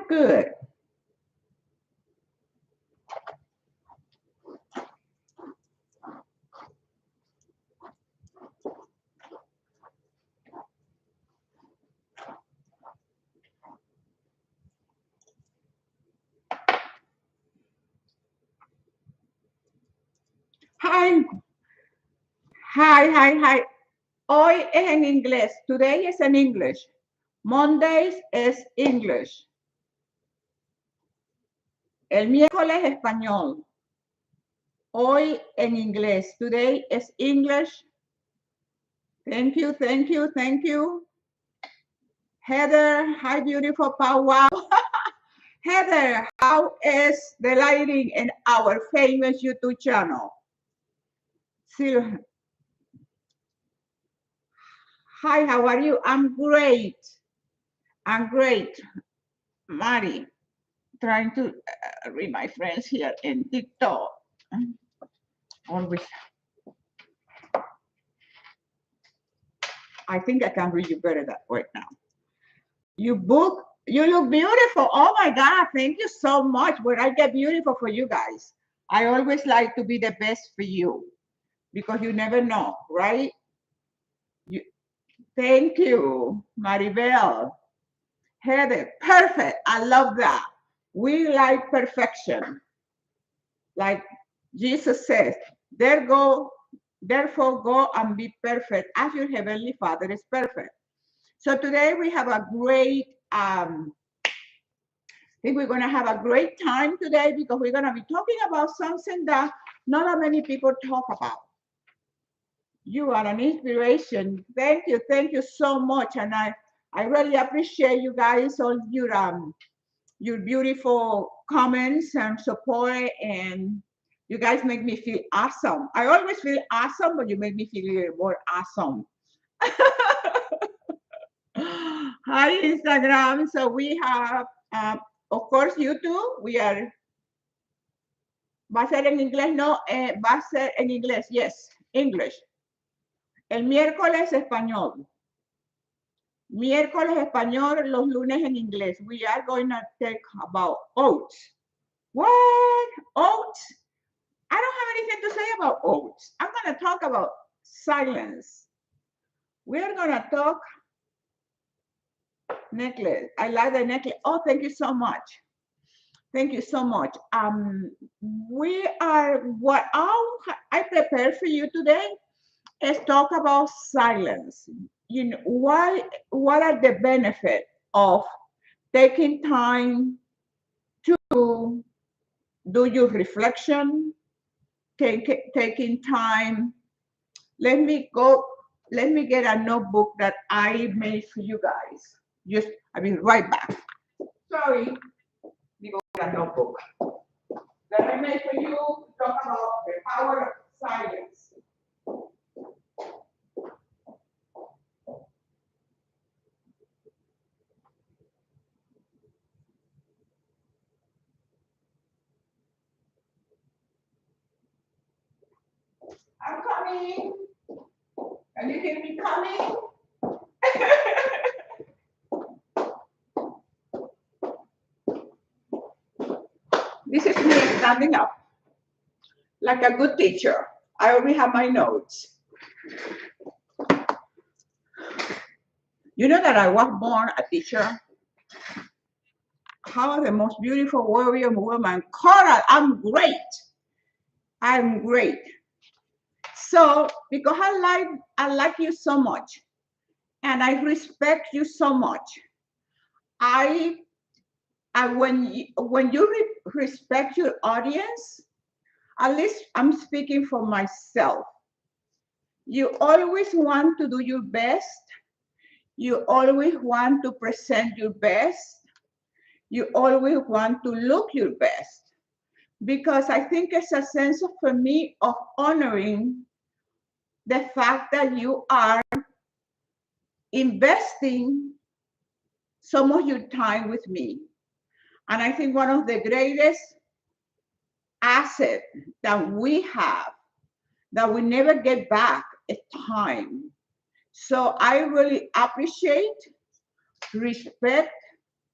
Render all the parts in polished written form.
good. Hi, hi. Hoy es en inglés. Today is in English. Mondays es English. El miércoles español. Hoy en inglés. Today is English. Thank you. Heather, hi, beautiful powwow. Heather, how is the lighting in our famous YouTube channel? Hi, how are you? I'm great. Mari, trying to read my friends here in TikTok. Always. I think I can read you better that way now. You look beautiful. Oh my God, thank you so much. When I get beautiful for you guys, I always like to be the best for you because you never know, right? Thank you, Maribel. Heather, perfect. I love that. We like perfection. Like Jesus says, therefore go and be perfect as your heavenly Father is perfect. So today we have a great, I think we're going to have a great time today because we're going to be talking about something that not that many people talk about. You are an inspiration. Thank you so much. And I really appreciate you guys, all your beautiful comments and support, and you guys make me feel awesome. I always feel awesome, but you make me feel even more awesome. Hi, Instagram. So we have, of course, YouTube. We are, ¿va a ser en inglés? No, va a ser en inglés. Yes, English. El miércoles español. Miércoles español, los lunes en inglés. We are going to talk about oats. What? Oats? I don't have anything to say about oats. I'm going to talk about silence. We're going to talk necklace. I like the necklace. Oh, thank you so much. Thank you so much. We are, what I prepared for you today is talk about silence. You know, what are the benefits of taking time to do your reflection, taking time. Let me get a notebook that I made for you guys. I'll be right back. Sorry, let me go get a notebook that I made for you to talk about the power of silence. I'm coming. Can you hear me coming? This is me standing up like a good teacher. I already have my notes. You know that I was born a teacher. How the most beautiful warrior woman, Coral. I'm great. So because I like you so much, and I respect you so much. When you respect your audience, at least I'm speaking for myself. You always want to do your best. You always want to present your best. You always want to look your best. Because I think it's a sense of, for me, of honoring the fact that you are investing some of your time with me. And I think one of the greatest assets that we have that we never get back is time. So I really appreciate, respect,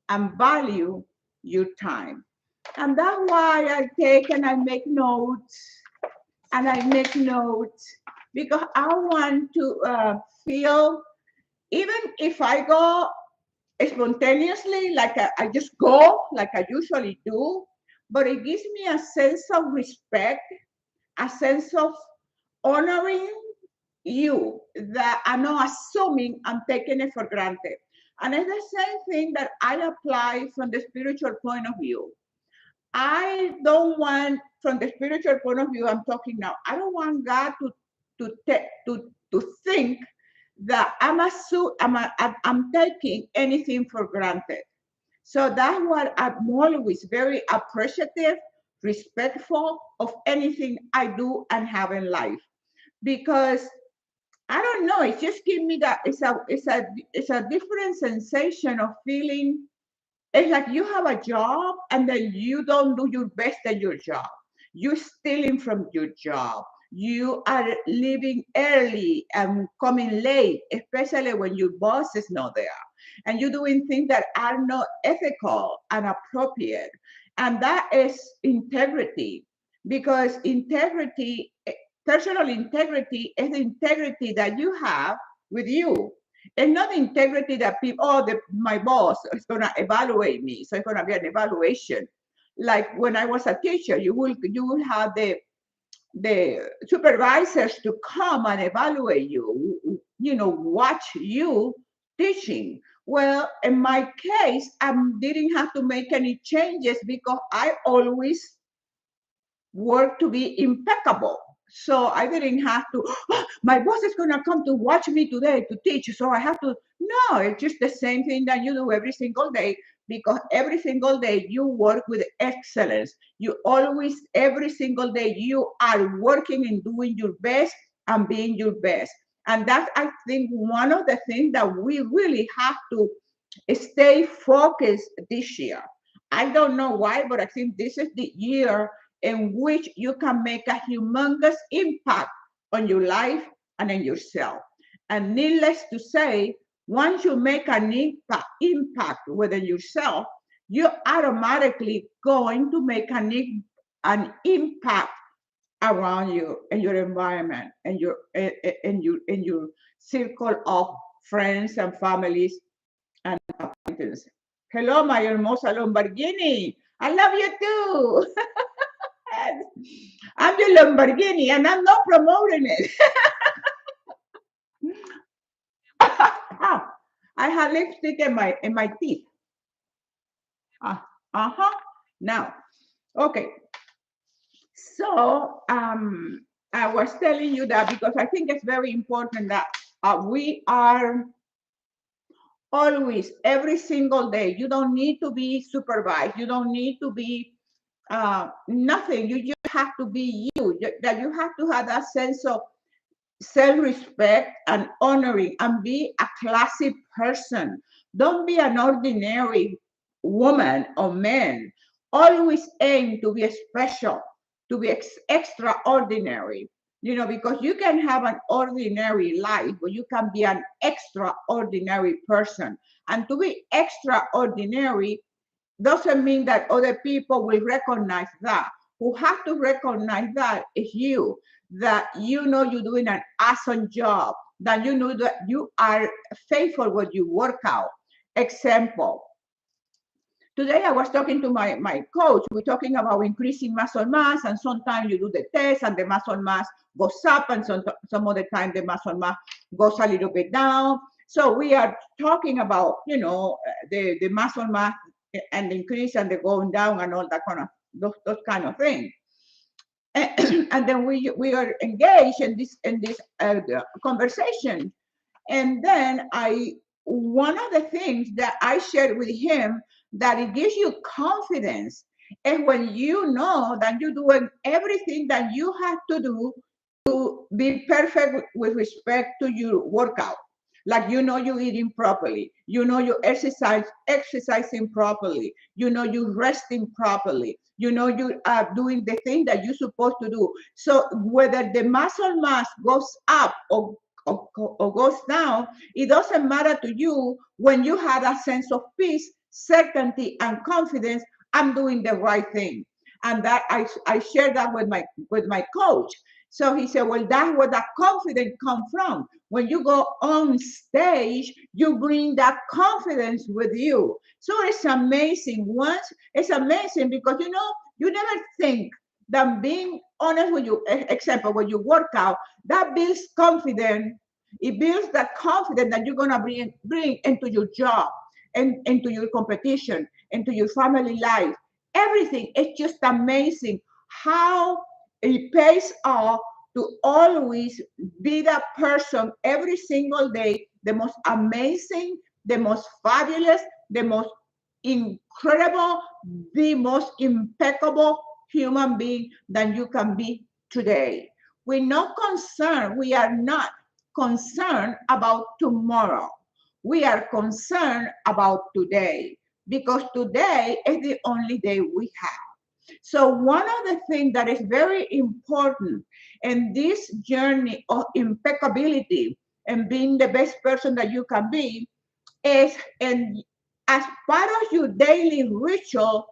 and value your time. And that's why I take and I make notes, and I make notes because I want to feel, even if I go spontaneously, like I just go like I usually do, but it gives me a sense of respect, a sense of honoring you, that I'm not assuming I'm taking it for granted. And it's the same thing that I apply from the spiritual point of view. I don't want, from the spiritual point of view, I'm talking now, I don't want God to think that I'm taking anything for granted. So that's what I'm always very appreciative, respectful of anything I do and have in life. Because I don't know, it just gives me that it's a different sensation of feeling. It's like you have a job and then you don't do your best at your job. You're stealing from your job. You are leaving early and coming late, especially when your boss is not there. And you're doing things that are not ethical and appropriate. And that is integrity. Because integrity, personal integrity, is the integrity that you have with you. It's not the integrity that people, my boss is going to evaluate me. So it's going to be an evaluation. Like when I was a teacher, you will have the supervisors to come and evaluate you, watch you teaching. Well, in my case, I didn't have to make any changes because I always work to be impeccable. So I didn't have to, "Oh, my boss is going to come to watch me today to teach. So I have to," no, it's just the same thing that you do every single day, because every single day you work with excellence. You always, every single day, you are working and doing your best and being your best. And that's, I think, one of the things that we really have to stay focused this year. I don't know why, but I think this is the year in which you can make a humongous impact on your life and in yourself. And needless to say, once you make an impact within yourself, you're automatically going to make an impact around you and your environment and your circle of friends and families and acquaintances. Hello, my hermosa Lamborghini. I love you too. I'm your Lamborghini and I'm not promoting it. Ah, I have lipstick in my teeth. Uh-huh. Now, okay. So I was telling you that because I think it's very important that we are always, every single day. You don't need to be supervised. You don't need to be nothing. You just have to be you. That you have to have that sense of self-respect and honoring, and be a classy person. Don't be an ordinary woman or man. Always aim to be special, to be extraordinary. Because you can have an ordinary life, but you can be an extraordinary person. And to be extraordinary doesn't mean that other people will recognize that. Who have to recognize that is you, that you're doing an awesome job, that you know that you are faithful when you work out. Example, today I was talking to my coach. We're talking about increasing muscle mass, and sometimes you do the test and the muscle mass goes up, and some other time the muscle mass goes a little bit down. So we are talking about, the muscle mass and the increase and the going down and all that kind of those kind of things. And then we are engaged in this conversation. And then one of the things that I shared with him, that it gives you confidence, and when you know that you're doing everything that you have to do to be perfect with respect to your workout. Like, you're eating properly, you're exercising properly, you're resting properly, you are doing the thing that you're supposed to do. So whether the muscle mass goes up or goes down, it doesn't matter to you when you have a sense of peace, certainty, and confidence I'm doing the right thing. And that I shared that with my coach. So he said, well, that's where that confidence comes from. When you go on stage, you bring that confidence with you. So it's amazing. Once it's amazing because you never think that being honest with you, example, when you work out, that builds confidence. It builds that confidence that you're gonna bring into your job and into your competition, into your family life. Everything. It's just amazing how it pays off to always be that person every single day, the most amazing, the most fabulous, the most incredible, the most impeccable human being that you can be today. We are not concerned about tomorrow. We are concerned about today because today is the only day we have. So one of the things that is very important in this journey of impeccability and being the best person that you can be is, and as part of your daily ritual,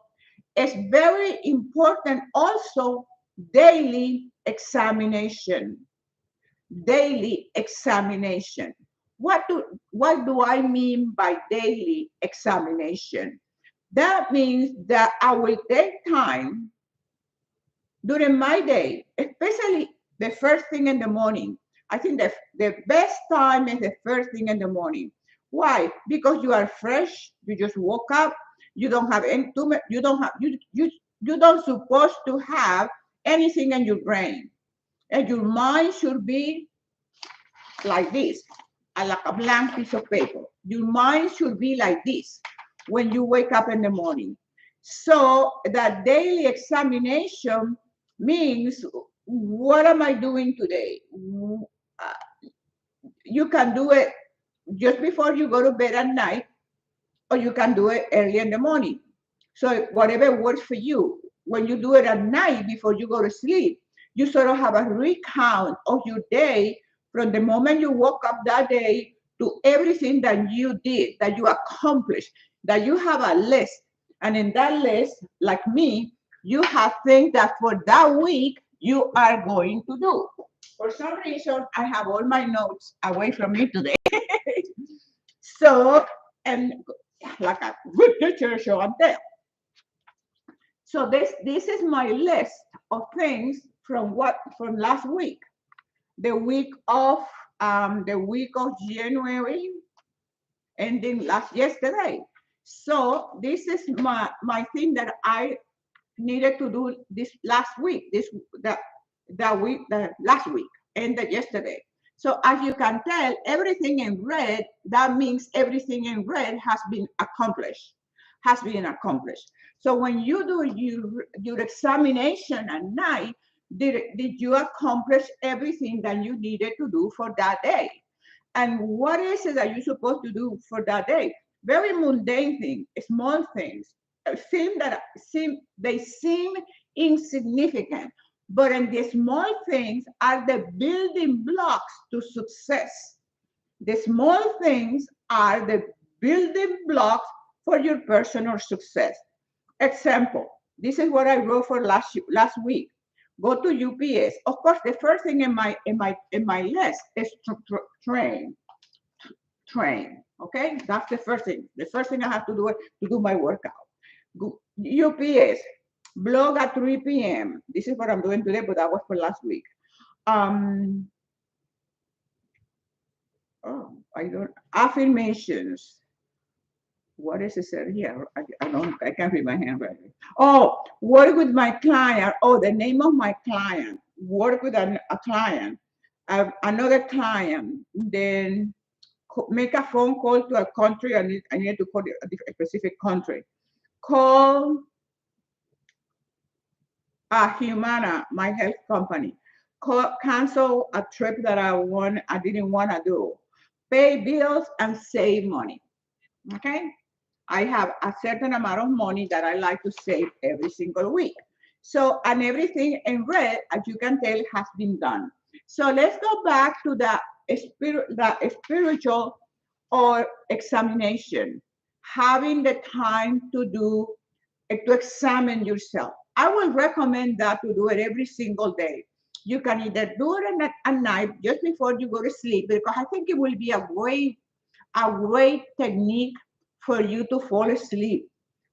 it's very important also daily examination. Daily examination. What do I mean by daily examination? That means that I will take time during my day, especially the first thing in the morning. I think the best time is the first thing in the morning. Why? Because you are fresh. You just woke up. You don't have any too much. You don't have you don't supposed to have anything in your brain, and your mind should be like this, like a blank piece of paper. Your mind should be like this when you wake up in the morning. So that daily examination means, what am I doing today? You can do it just before you go to bed at night, or you can do it early in the morning. So whatever works for you. When you do it at night before you go to sleep, you sort of have a recount of your day from the moment you woke up that day to everything that you did, that you accomplished, that you have a list. And in that list, like me, you have things that for that week you are going to do. For some reason, I have all my notes away from me today. So, and like a good teacher show and tell. So this is my list of things from last week, the week of January, ending yesterday. So this is my thing that I needed to do this last week, the last week, ended yesterday. So as you can tell, everything in red, that means everything in red has been accomplished, has been accomplished. So when you do your examination at night, did you accomplish everything that you needed to do for that day? And what is it that you're supposed to do for that day? Very mundane things, small things, seem insignificant, but in the small things are the building blocks to success. The small things are the building blocks for your personal success. Example, this is what I wrote for last week. Go to UPS. Of course, the first thing in my list is train. Train. Okay, that's the first thing. The first thing I have to do is to do my workout. UPS, blog at 3 p.m. This is what I'm doing today, but that was for last week. I don't, affirmations. What is it said here? I can't read my handwriting. Oh, work with my client. Oh, the name of my client. Work with a client. Another client. Then make a phone call to a country. I need to call a specific country. Call Humana, my health company. Cancel a trip that I didn't want to do. Pay bills and save money. Okay? I have a certain amount of money that I like to save every single week. So, and everything in red, as you can tell, has been done. So let's go back to the spiritual or examination. Having the time to do to examine yourself. I will recommend that to do it every single day. You can either do it at night just before you go to sleep, because I think it will be a great technique for you to fall asleep.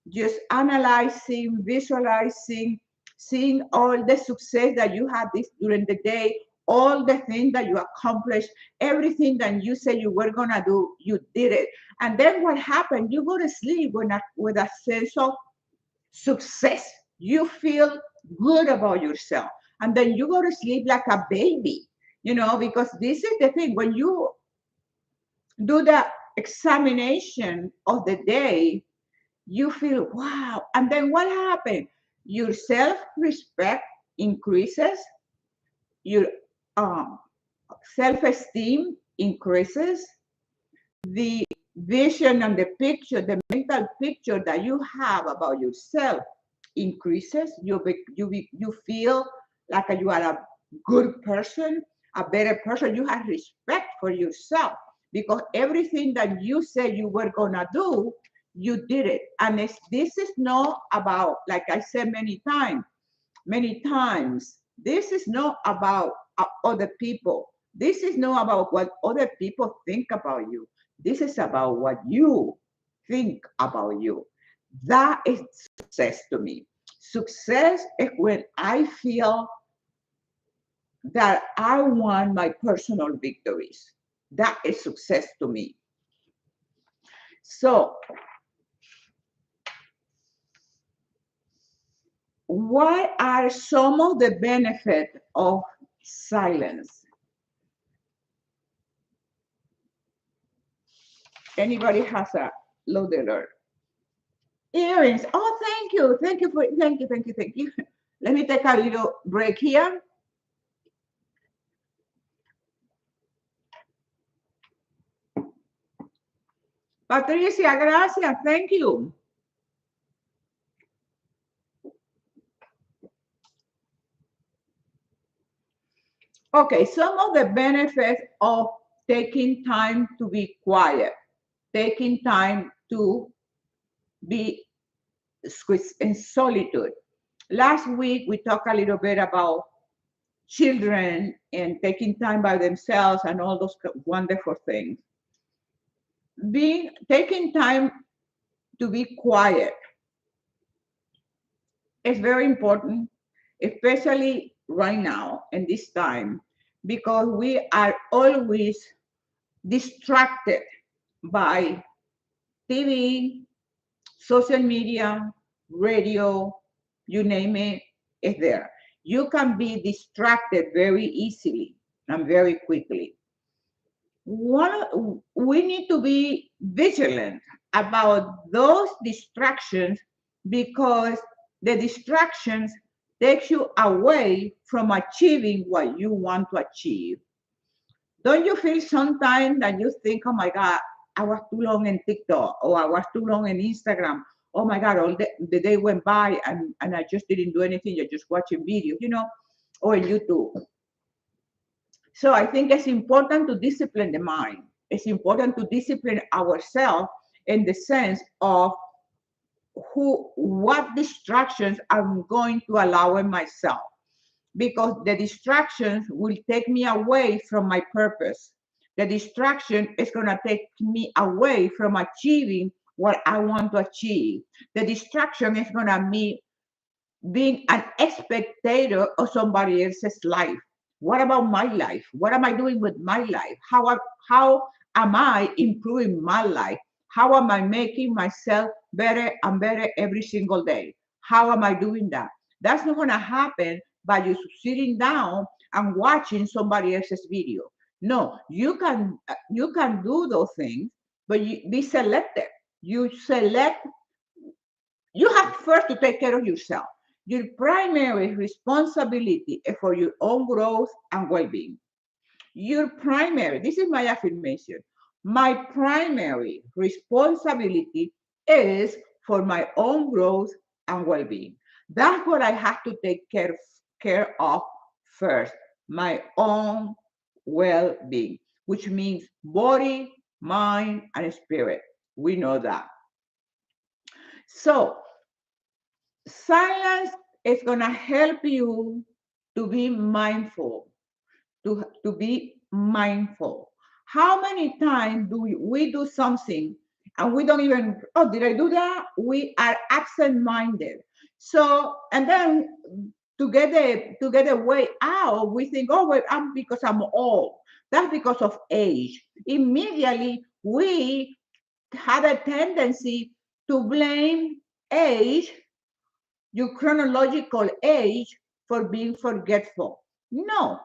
Just analyzing, visualizing, seeing all the success that you had this during the day, all the things that you accomplished, everything that you said you were gonna do, you did it. And then what happened? You go to sleep with a sense of success. You feel good about yourself. And then you go to sleep like a baby, because this is the thing. When you do the examination of the day, you feel, wow. And then what happened? Your self respect increases, your um, self esteem increases, the vision and the picture, the mental picture that you have about yourself increases. You feel like you are a good person, a better person. You have respect for yourself because everything that you said you were gonna do, you did it. And this is not about, like I said many times, this is not about other people. This is not about what other people think about you. This is about what you think about you. That is success to me. Success is when I feel that I won my personal victories. That is success to me. So, what are some of the benefits of silence? Anybody has a load alert? Earrings. Oh, thank you. Thank you. Let me take a little break here. Patricia, gracias. Thank you. Okay, some of the benefits of taking time to be quiet, taking time to be in solitude. Last week, we talked a little bit about children and taking time by themselves and all those wonderful things. Taking time to be quiet is very important, especially right now in this time, because we are always distracted by TV, social media, radio, you name it, it's there. You can be distracted very easily and very quickly. We need to be vigilant about those distractions because the distractions take you away from achieving what you want to achieve. Don't you feel sometimes that you think, oh my God, I was too long in TikTok or I was too long in Instagram? Oh my God, all the day went by and I just didn't do anything. You're just watching videos, or YouTube. So I think it's important to discipline the mind. It's important to discipline ourselves in the sense of what distractions I'm going to allow in myself, because the distractions will take me away from my purpose. The distraction is going to take me away from achieving what I want to achieve. The distraction is going to be being an spectator of somebody else's life. What about my life? What am I doing with my life? How am I improving my life? How am I making myself better and better every single day? How am I doing that? That's not going to happen by you sitting down and watching somebody else's video. No, you can do those things, but you be selective. You have first to take care of yourself. Your primary responsibility is for your own growth and well-being. This is my affirmation. My primary responsibility is for my own growth and well-being. That's what I have to take care of first, my own well-being, which means body, mind, and spirit. We know that. So Silence is going to help you to be mindful, to be mindful. How many times do we do something and we don't even, oh, did I do that? We are absent-minded. So, and then to get a way out, we think, oh, well, because I'm old. That's because of age. Immediately, we had a tendency to blame age, your chronological age, for being forgetful. No,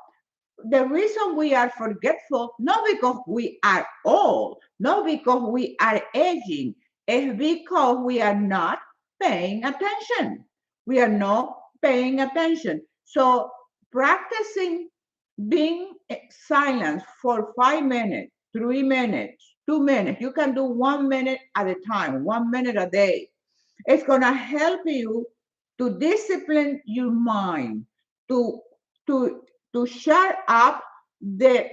the reason we are forgetful, not because we are old, not because we are aging, is because we are not paying attention. We are not paying attention. So practicing being silent for 5 minutes, 3 minutes, 2 minutes, you can do 1 minute at a time, 1 minute a day. It's going to help you to discipline your mind, to to to shut up the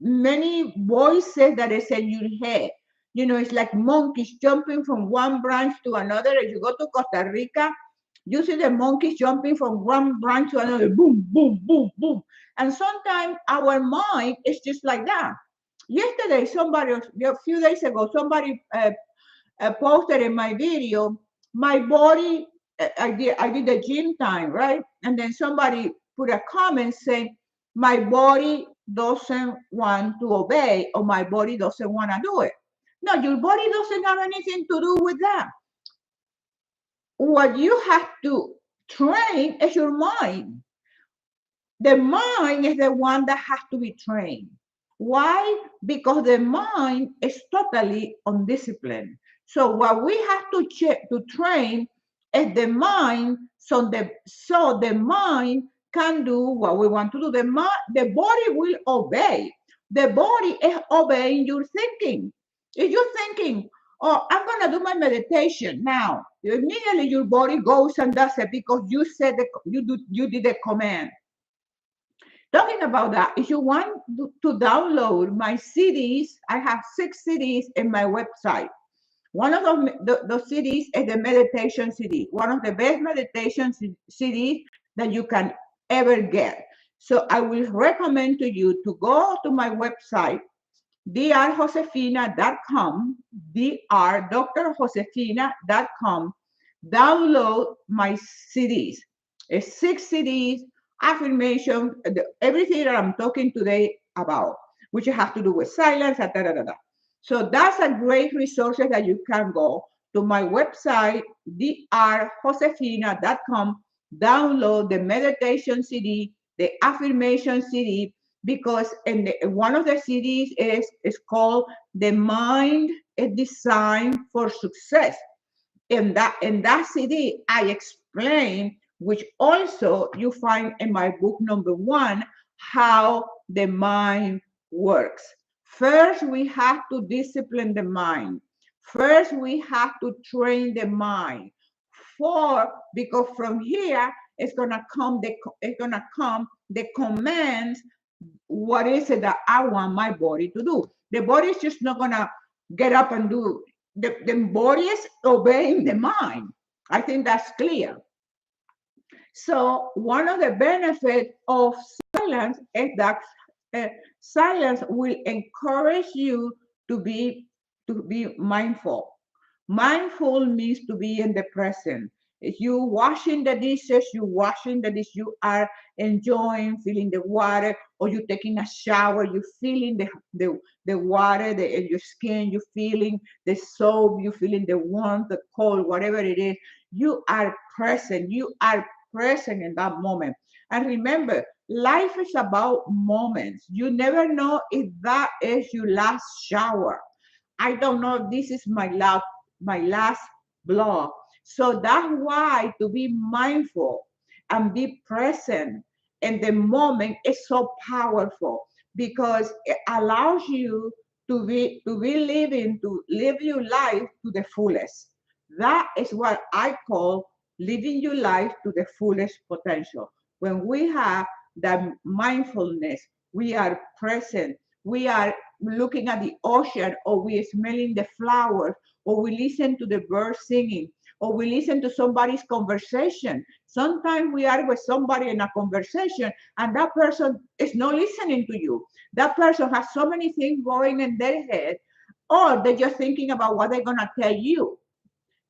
many voices that is in your head. You know, it's like monkeys jumping from one branch to another. If you go to Costa Rica, you see the monkeys jumping from one branch to another, boom, boom, boom, boom. And sometimes our mind is just like that. Yesterday, a few days ago, somebody posted in my video, my body, I did the gym time, right? And then somebody put a comment saying, my body doesn't want to obey, or my body doesn't want to do it. No, your body doesn't have anything to do with that. What you have to train is your mind. The mind is the one that has to be trained. Why? Because the mind is totally undisciplined. So what we have to train is the mind, so the mind can do what we want to do. The body will obey. The body is obeying your thinking. If you're thinking, oh, I'm gonna do my meditation now, immediately your body goes and does it because you did the command. Talking about that, if you want to download my CDs, I have 6 CDs in my website. One of those CDs is the meditation CD, one of the best meditation CDs that you can ever get. So I will recommend to you to go to my website, drjosefina.com, drjosefina.com, download my CDs. It's 6 CDs, affirmation, everything that I'm talking today about, which have to do with silence, da, da, da, da. So that's a great resource that you can go to my website, drjosefina.com, download the meditation CD, the affirmation CD, because one of the CDs is called "The Mind is Designed for Success." In that CD, I explain, which also you find in my book #1, how the mind works. First, we have to discipline the mind. First, we have to train the mind. Because from here, it's gonna come the commands. What is it that I want my body to do? The body is just not gonna get up and do. The body is obeying the mind. I think that's clear. So one of the benefits of silence is that uh, silence will encourage you to be mindful. Mindful means to be in the present. If you washing the dishes, you are enjoying, feeling the water, or you're taking a shower, you're feeling the water in your skin, you're feeling the soap, you're feeling the warmth, the cold, whatever it is. You are present. You are present in that moment. And remember, life is about moments. You never know if that is your last shower. I don't know if this is my last blog. So that's why to be mindful and be present in the moment is so powerful, because it allows you to live your life to the fullest. That is what I call living your life to the fullest potential. When we have that mindfulness, we are present, we are looking at the ocean, or we smelling the flowers, or we listen to the birds singing, or we listen to somebody's conversation. Sometimes we are with somebody in a conversation and that person is not listening to you. That person has so many things going in their head, or they're just thinking about what they're going to tell you.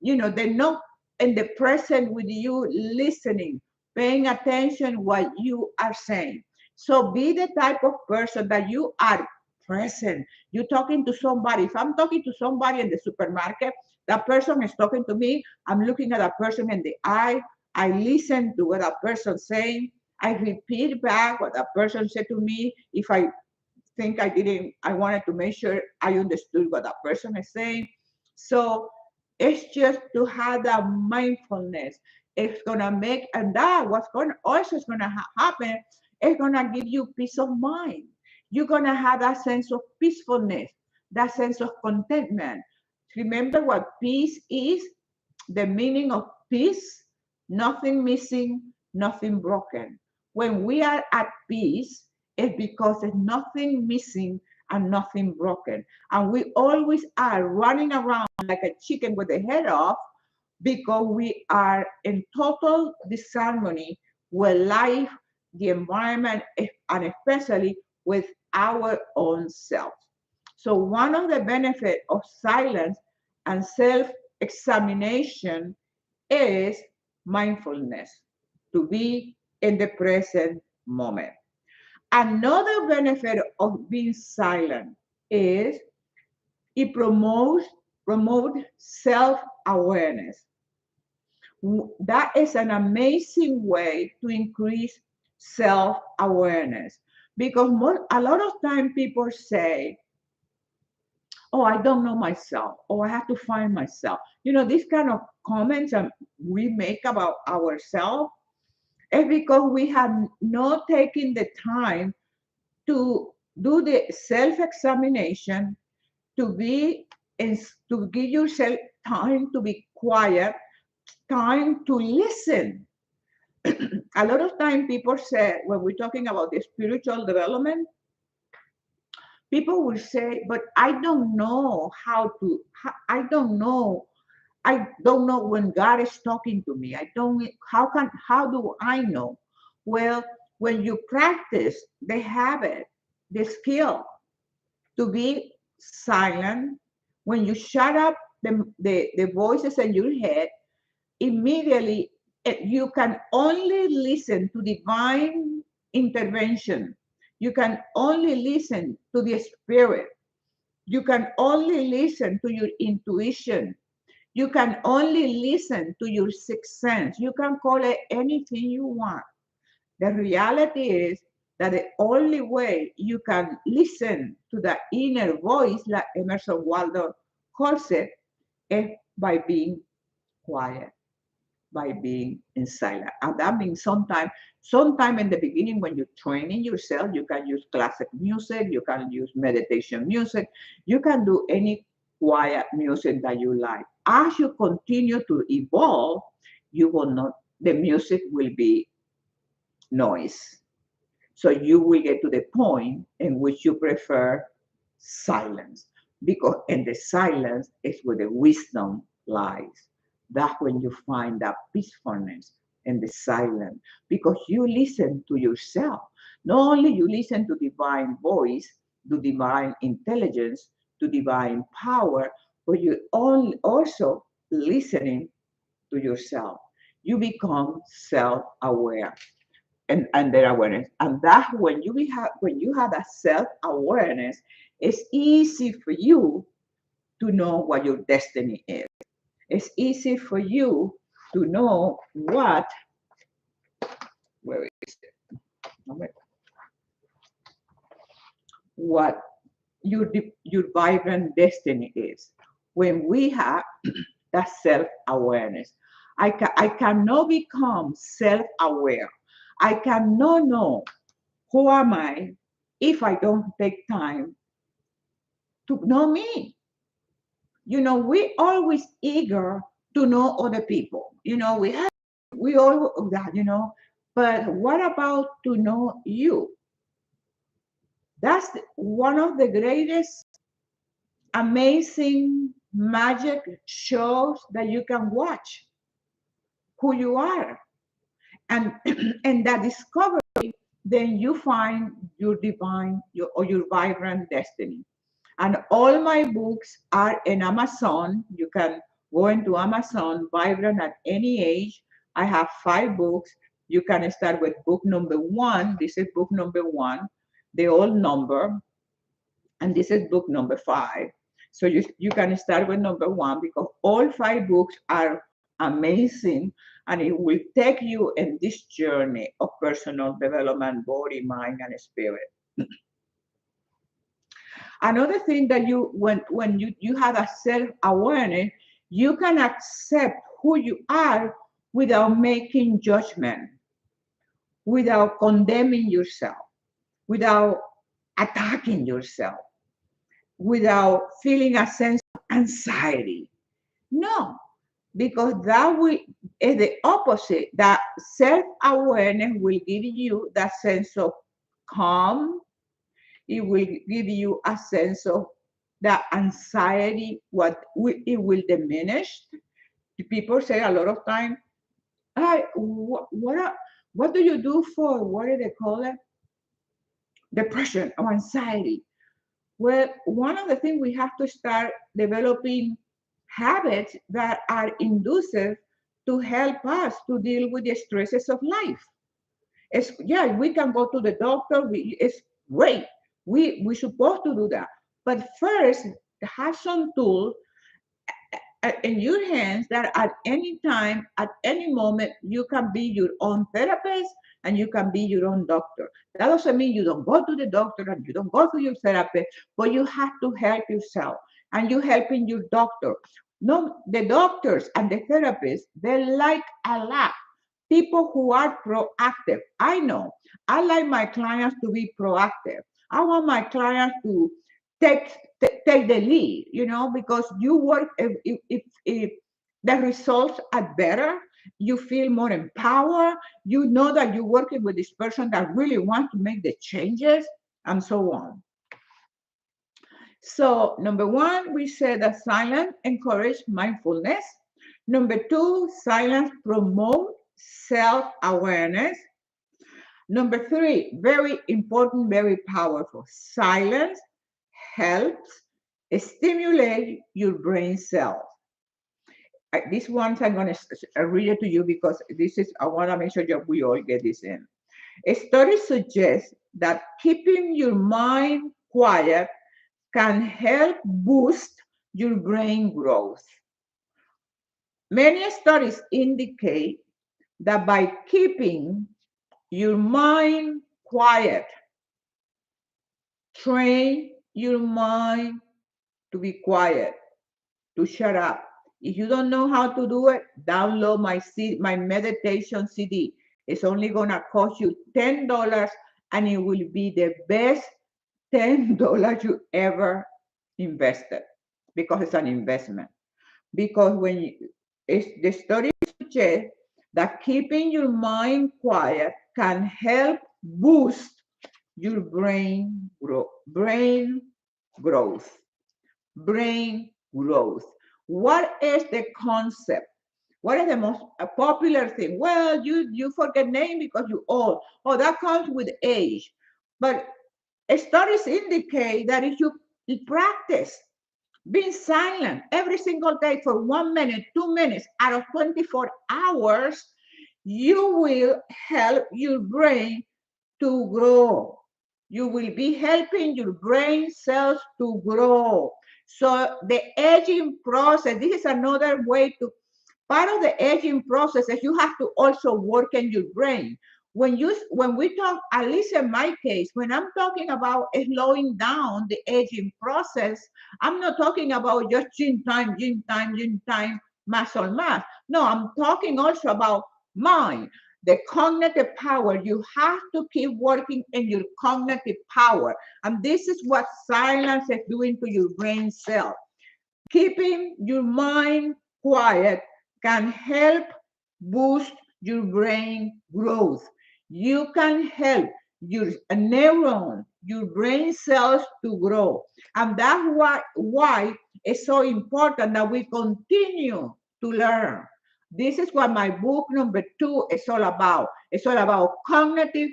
They're not in the present with you, listening, paying attention what you are saying. So be the type of person that you are present. You're talking to somebody. If I'm talking to somebody in the supermarket, that person is talking to me. I'm looking at that person in the eye. I listen to what that person's saying. I repeat back what that person said to me. If I think I didn't, I wanted to make sure I understood what that person is saying. So it's just to have that mindfulness. It's gonna make, and that what's gonna also is gonna happen. It's gonna give you peace of mind. You're gonna have that sense of peacefulness, that sense of contentment. Remember what peace is? The meaning of peace: nothing missing, nothing broken. When we are at peace, it's because there's nothing missing and nothing broken. And we always are running around like a chicken with the head off because we are in total disharmony with life, the environment, and especially with our own self. So one of the benefits of silence and self-examination is mindfulness, to be in the present moment. Another benefit of being silent is it promote self-awareness. That is an amazing way to increase self-awareness because a lot of time people say, oh, I don't know myself, or I have to find myself. These kind of comments we make about ourselves is because we have not taken the time to do the self-examination, to be and to give yourself time to be quiet, time to listen. A lot of time people say when we're talking about the spiritual development, people will say, but I don't know I don't know when God is talking to me. I don't, how do I know? Well, when you practice the habit, the skill to be silent, when you shut up the voices in your head, immediately you can only listen to divine intervention. You can only listen to the spirit. You can only listen to your intuition. You can only listen to your sixth sense. You can call it anything you want. The reality is that the only way you can listen to the inner voice, like Emerson Waldo calls it, is by being quiet, by being in silence. And that means sometime in the beginning when you're training yourself, you can use classic music, you can use meditation music, you can do any quiet music that you like. As you continue to evolve, you will not, the music will be noise. So you will get to the point in which you prefer silence, because in the silence is where the wisdom lies. That's when you find that peacefulness in the silence, because you listen to yourself. Not only you listen to divine voice, to divine intelligence, to divine power, but you also listening to yourself. You become self-aware and their awareness. And that's when you have that self-awareness, it's easy for you to know what your destiny is. It's easy for you to know where is it? What your vibrant destiny is. When we have that self-awareness, I cannot become self-aware. I cannot know who am I if I don't take time to know me. We always eager to know other people. We all that, but what about to know you? That's one of the greatest amazing magic shows that you can watch who you are. And and that discovery, then you find your divine or your vibrant destiny. And all my books are in Amazon. You can go into Amazon, Vibrant at any age. I have 5 books. You can start with book number 1. This is book number 1. They all number, and this is book number 5. So you can start with number 1 because all 5 books are amazing, and it will take you in this journey of personal development, body, mind, and spirit. Another thing that when you have a self-awareness, you can accept who you are without making judgment, without condemning yourself, without attacking yourself, without feeling a sense of anxiety. No, because is the opposite. That self-awareness will give you that sense of calm. It will give you a sense of that anxiety, it will diminish. People say a lot of time, what do you do for, what do they call it? Depression or anxiety. Well, one of the things we have to start developing habits that are inducive to help us to deal with the stresses of life. Yeah, we can go to the doctor. It's great. We supposed to do that. But first, have some tools in your hands that at any time, at any moment, you can be your own therapist and you can be your own doctor. That doesn't mean you don't go to the doctor and you don't go to your therapist, but you have to help yourself and you helping your doctor. No, the doctors and the therapists, they like a lot people who are proactive. I know. I like my clients to be proactive. I want my clients to take take the lead, because you work if the results are better, you feel more empowered, you know that you're working with this person that really wants to make the changes, and so on. So, number 1, we said that silence encourage mindfulness. Number 2, silence promote self-awareness. Number 3, very important, very powerful. Silence helps stimulate your brain cells. These ones I'm going to read it to you because I want to make sure that we all get this in. A study suggests that keeping your mind quiet can help boost your brain growth. Many studies indicate that by keeping your mind quiet, train your mind to be quiet, to shut up. If you don't know how to do it, download my meditation CD. It's only gonna cost you $10, and it will be the best $10 you ever invested because it's an investment. Because the study suggests that keeping your mind quiet can help boost your brain growth. Brain growth. What is the concept? What is the most popular thing? Well, you forget name because you old. Oh, that comes with age. But studies indicate that if you practice being silent every single day for 1 minute, 2 minutes out of 24 hours, you will help your brain to grow. You will be helping your brain cells to grow. So the aging process, this is another way to, part of the aging process is you have to also work in your brain. When we talk, at least in my case, when I'm talking about slowing down the aging process, I'm not talking about just gym time, muscle mass. No, I'm talking also about mind, the cognitive power. You have to keep working in your cognitive power. And this is what silence is doing to your brain cell. Keeping your mind quiet can help boost your brain growth. You can help your neuron, your brain cells to grow. And that's why it's so important that we continue to learn. This is what my book number 2 is all about. It's all about cognitive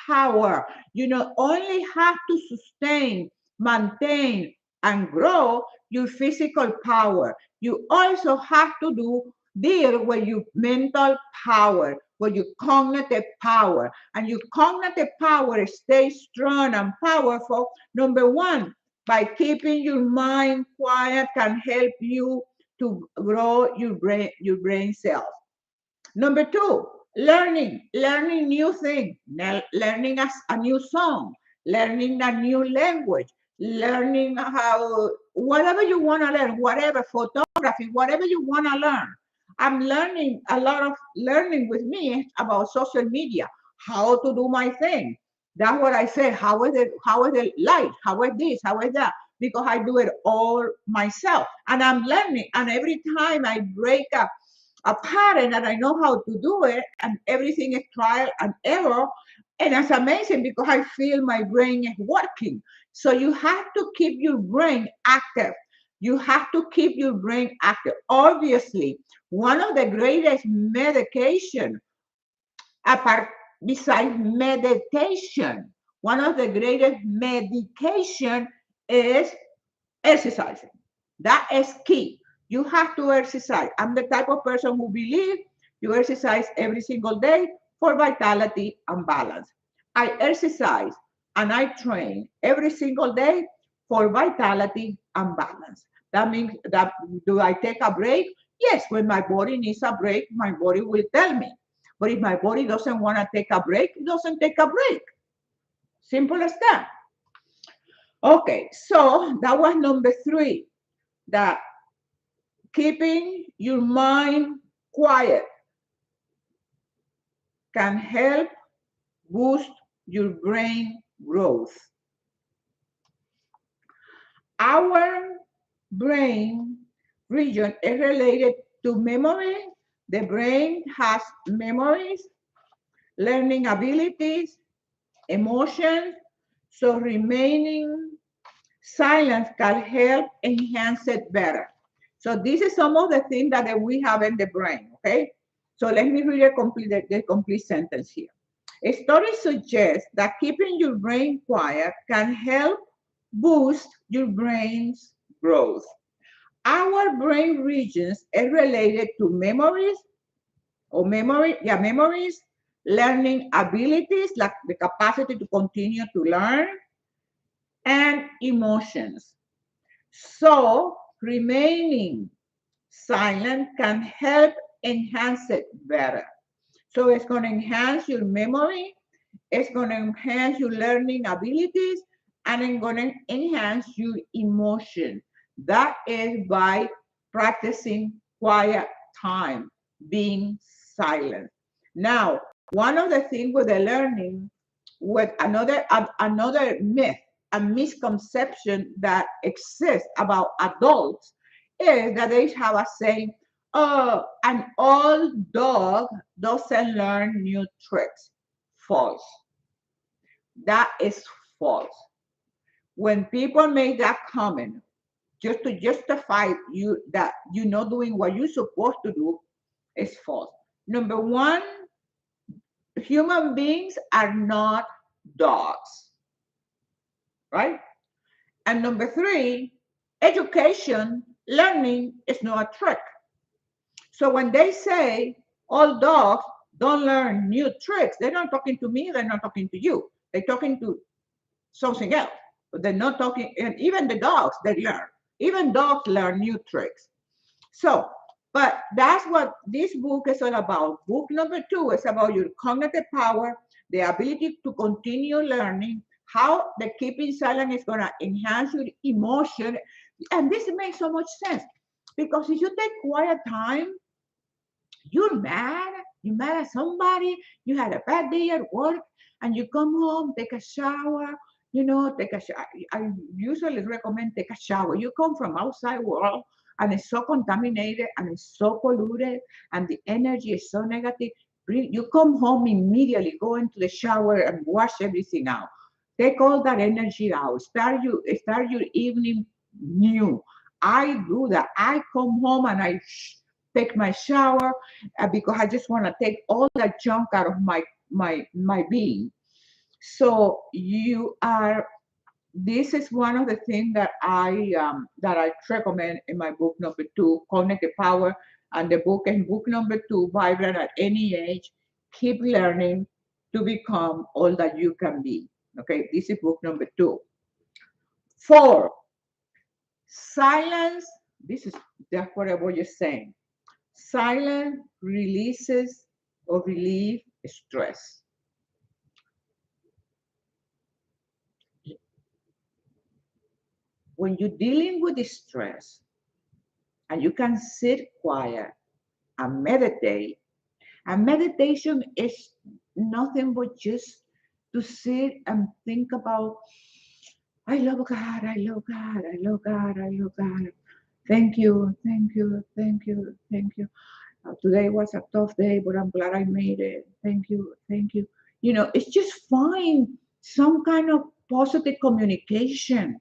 power. You not only have to sustain, maintain, and grow your physical power, you also have to deal with your mental power, with your cognitive power. And your cognitive power stays strong and powerful. Number one, by keeping your mind quiet can help you to grow your brain cells. Number two, learning new things, learning a new song, learning a new language, learning how, whatever you want to learn, whatever, photography, whatever you want to learn. I'm learning a lot of learning with me about social media, how to do my thing. That's what I say. How is it light? How is this? How is that? Because I do it all myself. And I'm learning. And every time I break a pattern and I know how to do it, and everything is trial and error. And it's amazing because I feel my brain is working. So you have to keep your brain active. You have to keep your brain active. Obviously, one of the greatest medication, apart besides meditation, one of the greatest medication is exercising. That is key. You have to exercise. I'm the type of person who believes you exercise every single day for vitality and balance. I exercise and I train every single day for vitality and balance. That means that, do I take a break? Yes, when my body needs a break, my body will tell me. But if my body doesn't want to take a break, it doesn't take a break. Simple as that. Okay, so that was number 3, that keeping your mind quiet can help boost your brain growth. Our brain region is related to memory. The brain has memories, learning abilities, emotions, so remaining silence can help enhance it better. So this is some of the things that we have in the brain, okay? So let me read the complete sentence here. A study suggests that keeping your brain quiet can help boost your brain's growth. Our brain regions are related to memories, learning abilities, like the capacity to continue to learn, and emotions. So remaining silent can help enhance it better. So it's going to enhance your memory, it's going to enhance your learning abilities, and it's going to enhance your emotion. That is by practicing quiet time, being silent. Now, one of the things with the learning, with another myth, a misconception that exists about adults, is that they have a saying, oh, an old dog doesn't learn new tricks. False. That is false. When people make that comment, just to justify you that you're not doing what you're supposed to do, is false. Number one, human beings are not dogs, right? And number 3, education, learning is not a trick. So when they say all dogs don't learn new tricks, they're not talking to me, they're not talking to you. They're talking to something else. But they're not talking, and even the dogs, they learn. Even dogs learn new tricks. So, but that's what this book is all about. Book number 2 is about your cognitive power, the ability to continue learning, how the keeping silent is going to enhance your emotion. And this makes so much sense because if you take quiet time, you're mad at somebody, you had a bad day at work, and you come home, take a shower, take a shower. I usually recommend take a shower. You come from outside world and it's so contaminated and it's so polluted and the energy is so negative. You come home immediately, go into the shower and wash everything out. Take all that energy out. Start your evening new. I do that. I come home and I take my shower because I just want to take all that junk out of my being. So you are. This is one of the things that I recommend in my book number two, Cognitive Power, and the book in book number two, Vibrant at Any Age. Keep learning to become all that you can be. Okay, this is book number two. Four, silence. This is that's what I was just saying. Silence releases or relieve stress. When you're dealing with stress and you can sit quiet and meditate, and meditation is nothing but just to sit and think about, I love God, I love God, I love God, I love God. Thank you, thank you, thank you, thank you. Today was a tough day, but I'm glad I made it. Thank you, thank you. It's just find some kind of positive communication,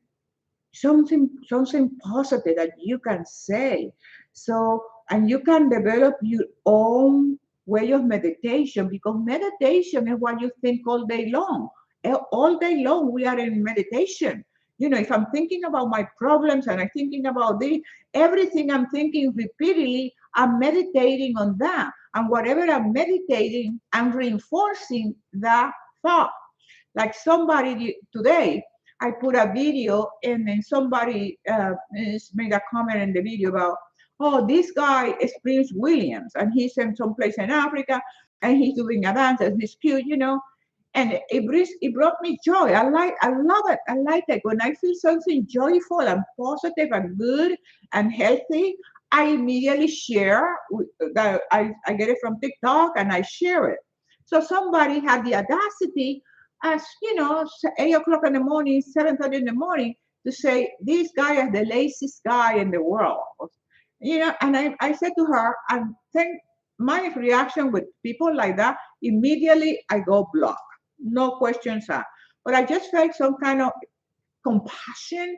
something positive that you can say. So, and you can develop your own way of meditation, because meditation is what you think all day long. All day long we are in meditation. If I'm thinking about my problems and I'm thinking about everything I'm thinking repeatedly, I'm meditating on that, and whatever I'm meditating, I'm reinforcing that thought. Like somebody today, I put a video and then somebody made a comment in the video about, oh, this guy is Prince Williams and he's in some place in Africa and he's doing a dance and he's cute. And it brought me joy. I love it. I like it. When I feel something joyful and positive and good and healthy, I immediately share that. I get it from TikTok and I share it. So somebody had the audacity, as 8 o'clock in the morning, 7:30 in the morning, to say this guy is the laziest guy in the world. And I said to her, I think my reaction with people like that, immediately I go block. No questions asked. But I just felt some kind of compassion,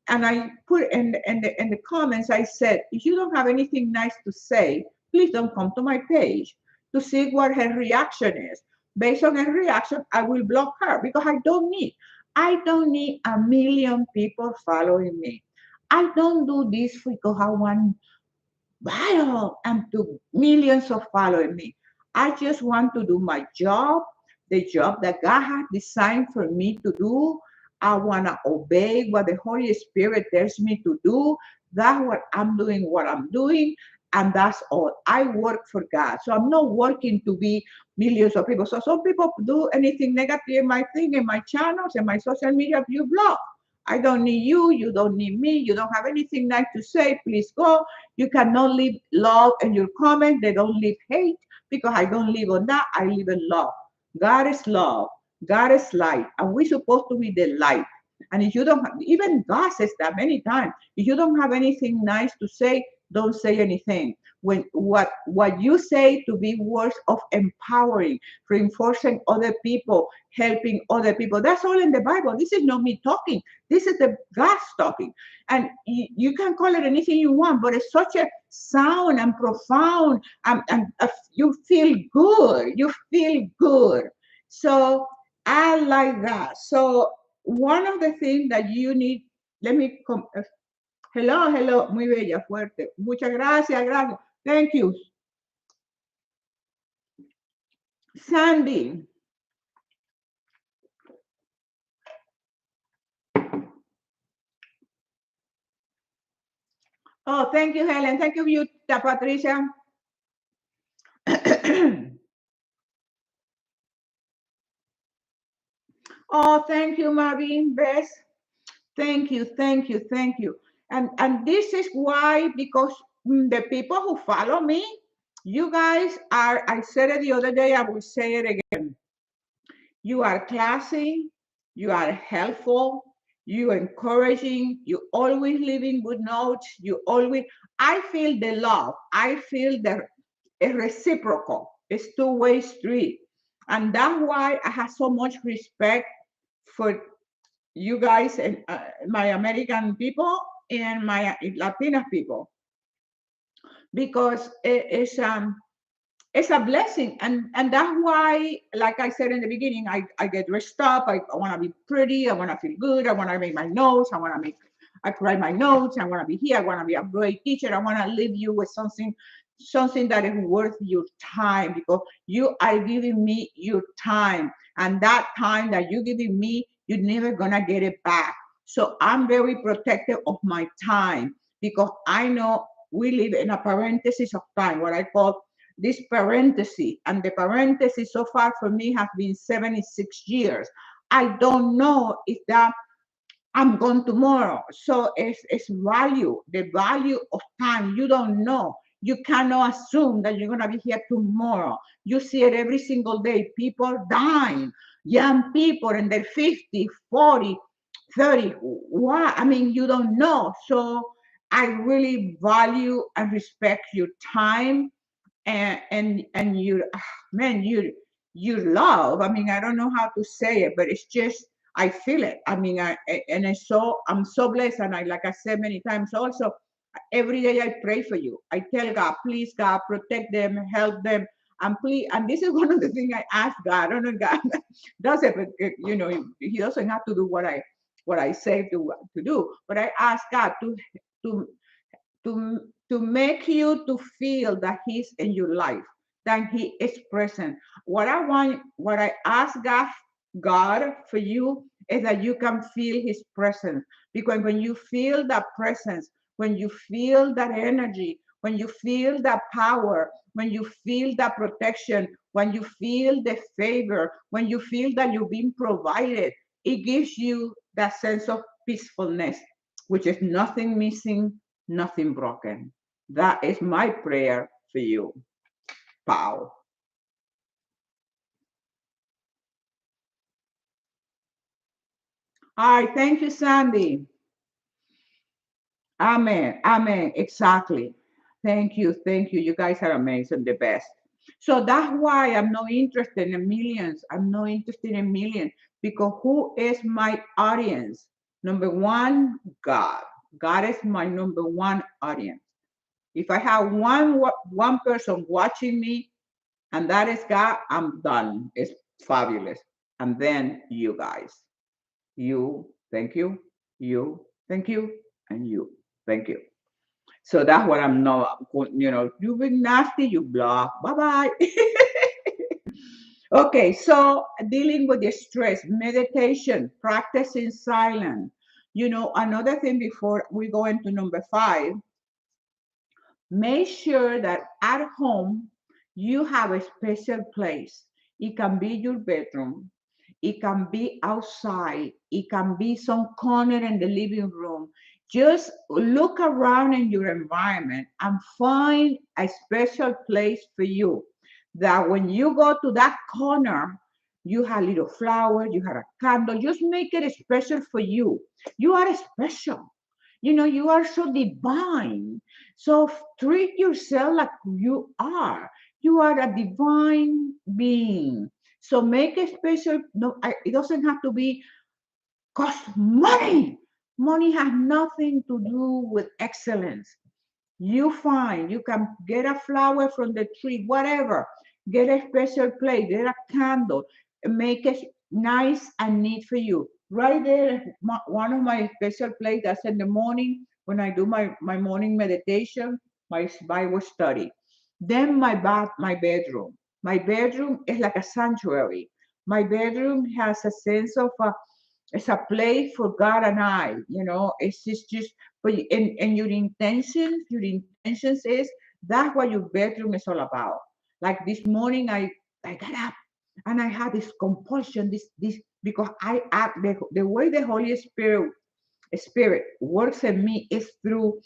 and I put in the comments, I said, if you don't have anything nice to say, please don't come to my page to see what her reaction is. Based on her reaction, I will block her, because I don't need a million people following me. I don't do this because I want viral and to millions of following me. I just want to do my job, the job that God has designed for me to do. I want to obey what the Holy Spirit tells me to do. That's what I'm doing, and that's all. I work for God. So I'm not working to be millions of people. So some people do anything negative in my thing, in my channels, in my social media, you block. I don't need you. You don't need me. You don't have anything nice to say. Please go. You cannot leave love in your comment. They don't leave hate, because I don't live on that. I live in love. God is love. God is light. And we're supposed to be the light. And if you don't have, even God says that many times, if you don't have anything nice to say, don't say anything. When what you say to be words of empowering, reinforcing other people, helping other people. That's all in the Bible. This is not me talking. This is the God's talking. And you can call it anything you want, but it's such a sound and profound, and you feel good. You feel good. So I like that. So one of the things that you need, let me come. Hello, hello, muy bella, fuerte. Muchas gracias, gracias. Thank you. Sandy. Oh, thank you, Helen. Thank you, Patricia. Oh, thank you, Marvin, Bess. Thank you, thank you, thank you. And this is why, because the people who follow me, you guys are, I said it the other day, I will say it again. You are classy, you are helpful, you encouraging, you always leaving good notes, I feel the love, I feel the reciprocal. It's two-way street. And that's why I have so much respect for you guys and my American people and my Latina people, because it's a blessing, and that's why, like I said in the beginning, I get dressed up. I want to be pretty. I want to feel good. I want to make my notes. I write my notes. I want to be here. I want to be a great teacher. I want to leave you with something that is worth your time, because you are giving me your time, and that time that you're giving me, you're never gonna get it back. So I'm very protective of my time, because I know we live in a parenthesis of time, what I call this parenthesis, and the parenthesis so far for me has been 76 years. I don't know if that I'm gone tomorrow. So it's value, the value of time. You don't know. You cannot assume that you're gonna be here tomorrow. You see it every single day. People dying, young people in their 50, 40, 30. What? I mean, you don't know. So I really value and respect your time, and you, man, you love. I mean, I don't know how to say it, but it's just, I feel it. I mean, and I'm so blessed, and I, like I said many times also, every day I pray for you. I tell God, please, God, protect them, help them, and please. And this is one of the things I ask God. I don't know if God does it, but He doesn't have to do what I say to do. But I ask God to to make you to feel that He's in your life, that He is present. What I ask God for you is that you can feel His presence. Because when you feel that presence, when you feel that energy, when you feel that power, when you feel that protection, when you feel the favor, when you feel that you've been provided, it gives you that sense of peacefulness, which is nothing missing, nothing broken. That is my prayer for you. Pow. All right, thank you, Sandy. Amen. Amen. Exactly. Thank you. Thank you. You guys are amazing, the best. So that's why I'm not interested in millions. I'm not interested in millions, because who is my audience? Number one, God. God is my number one audience. If I have one person watching me, and that is God, I'm done. It's fabulous. And then you guys, you, thank you, you, thank you, and you, thank you. So that's what I'm not, you being nasty, you block, bye bye. Okay, so dealing with the stress, meditation, practicing silence. Another thing before we go into number 5, make sure that at home you have a special place. It can be your bedroom, it can be outside, it can be some corner in the living room. Just look around in your environment and find a special place for you, that when you go to that corner, you have a little flower, you have a candle. Just make it special for you. You are special. You are so divine. So treat yourself like you are. You are a divine being. So make a special. No, it doesn't have to be cost money. Money has nothing to do with excellence. You can get a flower from the tree, whatever. Get a special plate, get a candle, make it nice and neat for you. Right there, one of my special plates, that's in the morning when I do my morning meditation, my Bible study. Then my bedroom. My bedroom is like a sanctuary. My bedroom has a sense of it's a place for God and I. It's just but and your intentions is that's what your bedroom is all about. Like this morning, I got up and I had this compulsion, this because I act the way the Holy Spirit works in me is through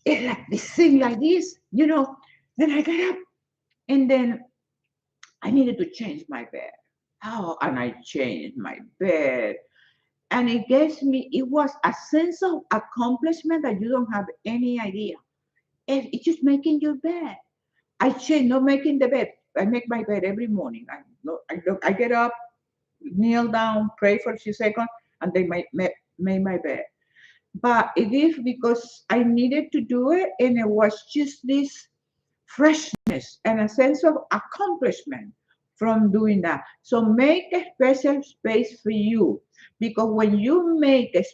it's like this thing like this. Then I got up and then I needed to change my bed. Oh, and I changed my bed, and it was a sense of accomplishment that you don't have any idea. It's just making your bed. I change, not making the bed. I make my bed every morning. I get up, kneel down, pray for a few seconds, and then make my bed. But it is because I needed to do it, and it was just this freshness and a sense of accomplishment from doing that. So make a special space for you, because when you make a,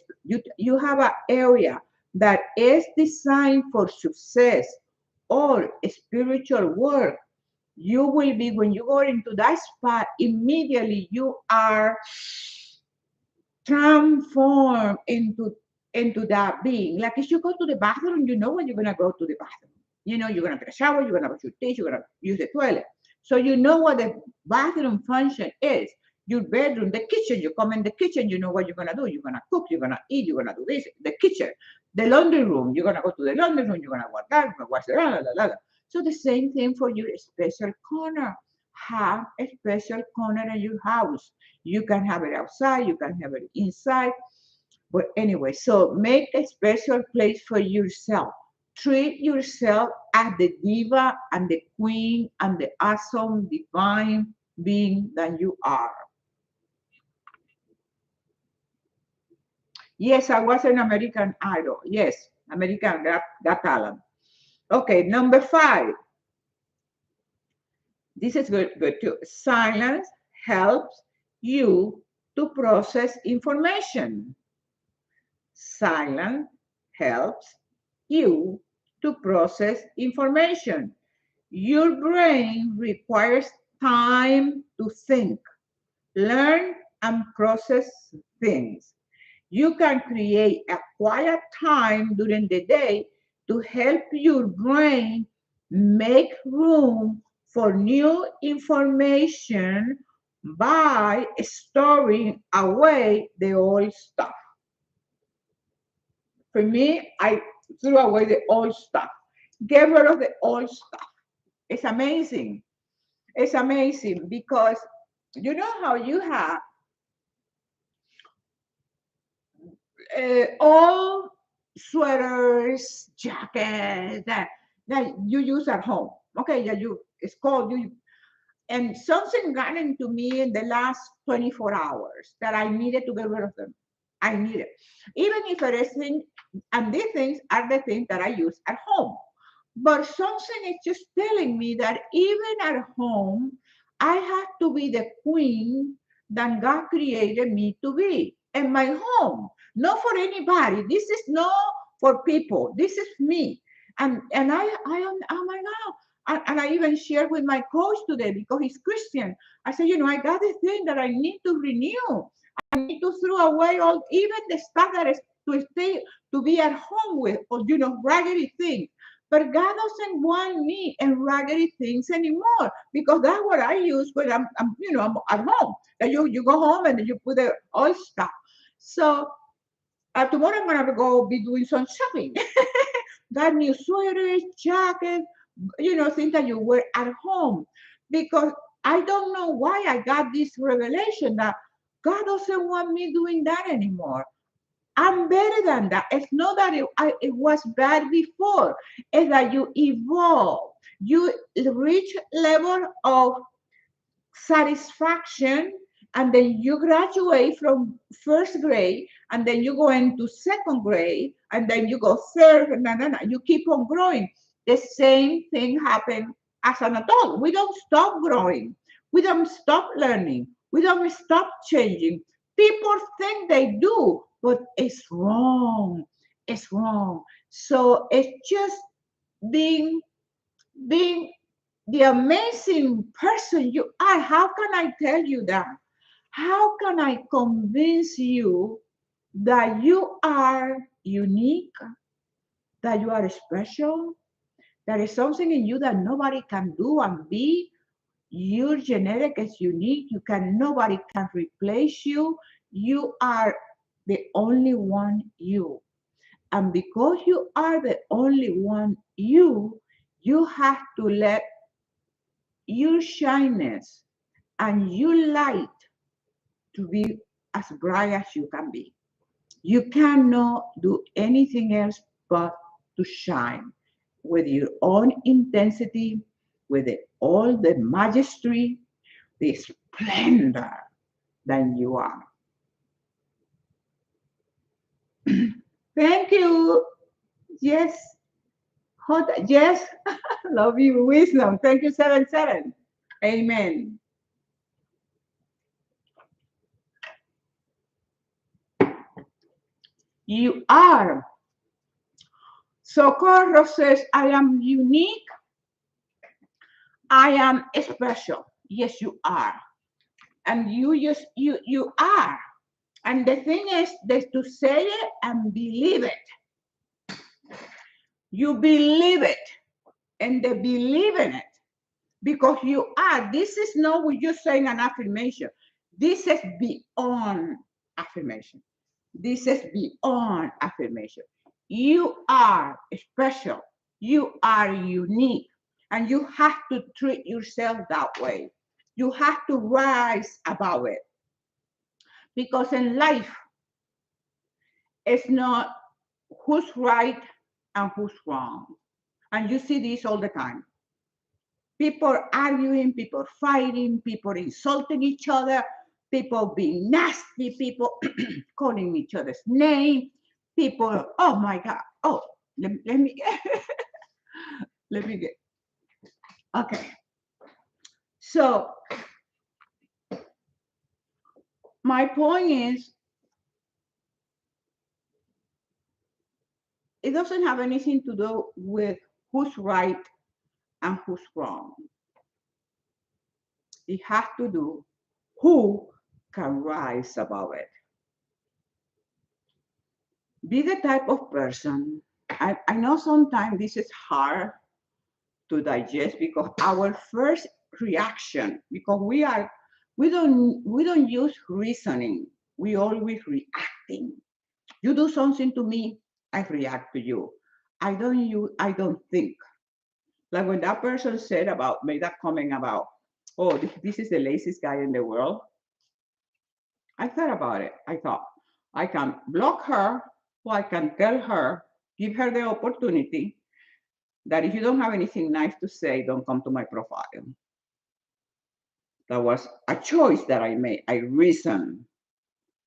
you have an area that is designed for success or spiritual work. You will be, when you go into that spot, immediately you are transform into that being. Like if you go to the bathroom, you know when you're gonna go to the bathroom. You know you're gonna take a shower, you're gonna brush your teeth, you're gonna use the toilet. So you know what the bathroom function is. Your bedroom, the kitchen, you come in the kitchen, you know what you're gonna do. You're gonna cook, you're gonna eat, you're gonna do this. The kitchen, the laundry room, you're gonna go to the laundry room, you're gonna wash that, you're gonna wash the la, la, la, la. So the same thing for your special corner. Have a special corner in your house. You can have it outside, you can have it inside. But anyway, so make a special place for yourself. Treat yourself as the diva and the queen and the awesome divine being that you are. Yes, I was an American Idol. Yes, American Got Talent. Okay, number 5. This is good too. Silence helps you to process information. Silence helps you to process information. Your brain requires time to think, learn, and process things. You can create a quiet time during the day to help your brain make room for new information by storing away the old stuff. For me, I threw away the old stuff. Get rid of the old stuff. It's amazing. It's amazing because you know how you have all sweaters, jackets that you use at home. Okay, yeah, it's called you. And something got into me in the last 24 hours that I needed to get rid of them. I need it. Even if it isn't, and these things are the things that I use at home. But something is just telling me that even at home, I have to be the queen that God created me to be in my home. Not for anybody. This is not for people. This is me. And I am, oh my God. And I even shared with my coach today because he's Christian. I said, I got this thing that I need to renew. I need to throw away all, even the stuff that is to stay, to be at home with, or, raggedy things. But God doesn't want me in raggedy things anymore because that's what I use when I'm at home. That you go home and you put the all stuff. So tomorrow I'm gonna go be doing some shopping. Got new sweaters, jackets, things that you wear at home. Because I don't know why I got this revelation that God doesn't want me doing that anymore. I'm better than that. It's not that it was bad before. It's that you evolve. You reach level of satisfaction, and then you graduate from first grade, and then you go into second grade, and then you go third, you keep on growing. The same thing happened as an adult. We don't stop growing. We don't stop learning. We don't stop changing. People think they do, but it's wrong. It's wrong. So it's just being being the amazing person you are. How can I tell you that? How can I convince you that you are unique, that you are special? There is something in you that nobody can do and be. Your genetic is unique. Nobody can replace you. You are the only one you. And because you are the only one you have to let your shyness and your light to be as bright as you can be. You cannot do anything else but to shine with your own intensity, with all the majesty, the splendor that you are. Thank you. Yes. Yes. Love you. Wisdom. Thank you, 77. Amen. You are. Socorro says, I am unique. I am special. Yes, you are. And you are. And the thing is that to say it and believe it. You believe it. And they believe in it. Because you are. This is not what you're saying an affirmation. This is beyond affirmation. This is beyond affirmation. You are special. You are unique. And you have to treat yourself that way. You have to rise above it. Because in life, it's not who's right and who's wrong. And you see this all the time. People arguing, people fighting, people insulting each other, people being nasty, people calling each other's name, people, oh my God. Oh, let me let me get okay. So my point is it doesn't have anything to do with who's right and who's wrong. It has to do who can rise above it. Be the type of person. I know sometimes this is hard to digest because our first reaction, because we don't use reasoning. We always reacting. You do something to me, I react to you. I don't think. Like when that person made that comment about, oh, this is the laziest guy in the world. I thought about it. I thought I can block her or I can tell her, give her the opportunity that if you don't have anything nice to say, don't come to my profile. That was a choice that I made. I reasoned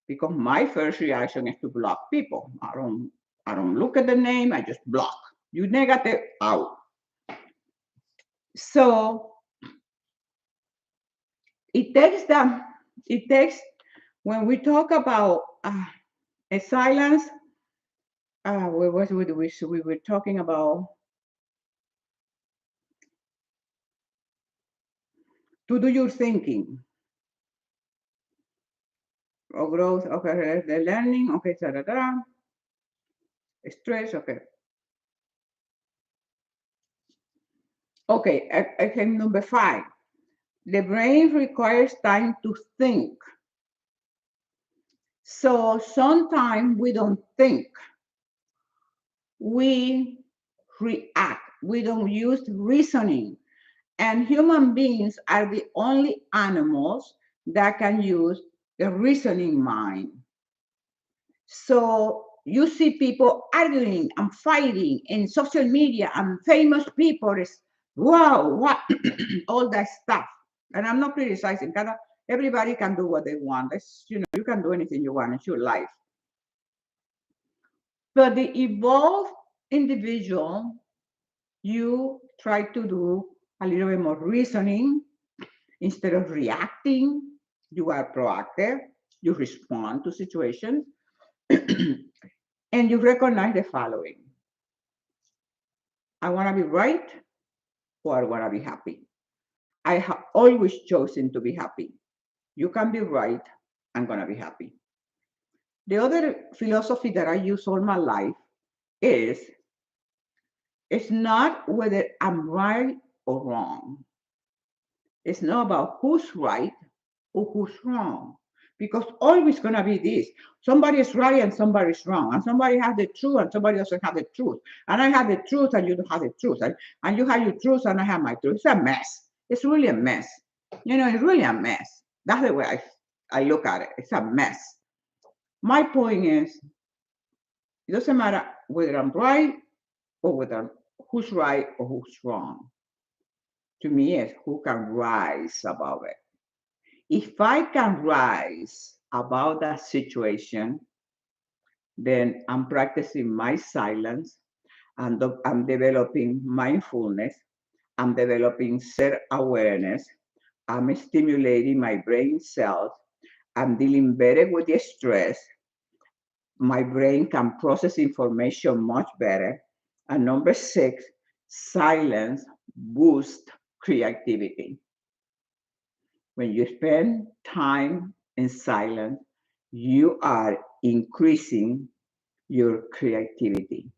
because my first reaction is to block people. I don't look at the name, I just block. You negative out. So it takes when we talk about a silence, we were talking about to do your thinking or growth, okay, the learning, okay, stress, okay. Okay, item number 5. The brain requires time to think. So sometimes we don't think. We react. We don't use reasoning. And human beings are the only animals that can use the reasoning mind. So you see people arguing and fighting in social media and famous people is wow, what all that stuff. And I'm not criticizing. Everybody can do what they want. You can do anything you want. It's your life. But the evolved individual, you try to do a little bit more reasoning instead of reacting. You are proactive. You respond to situations. And you recognize the following. I want to be right or I want to be happy. I have always chosen to be happy. You can be right. I'm going to be happy. The other philosophy that I use all my life is it's not whether I'm right or wrong. It's not about who's right or who's wrong. Because always going to be this. Somebody is right and somebody is wrong. And somebody has the truth and somebody doesn't have the truth. And I have the truth and you don't have the truth. And you have your truth and I have my truth. It's a mess. It's really a mess. It's really a mess. That's the way I look at it. It's a mess. My point is, it doesn't matter whether I'm right or whether who's right or who's wrong. to me is who can rise above it. If I can rise above that situation, then I'm practicing my silence, and I'm developing mindfulness, I'm developing self awareness, I'm stimulating my brain cells, I'm dealing better with the stress, my brain can process information much better. And number six, silence boosts creativity. When you spend time in silence, you are increasing your creativity.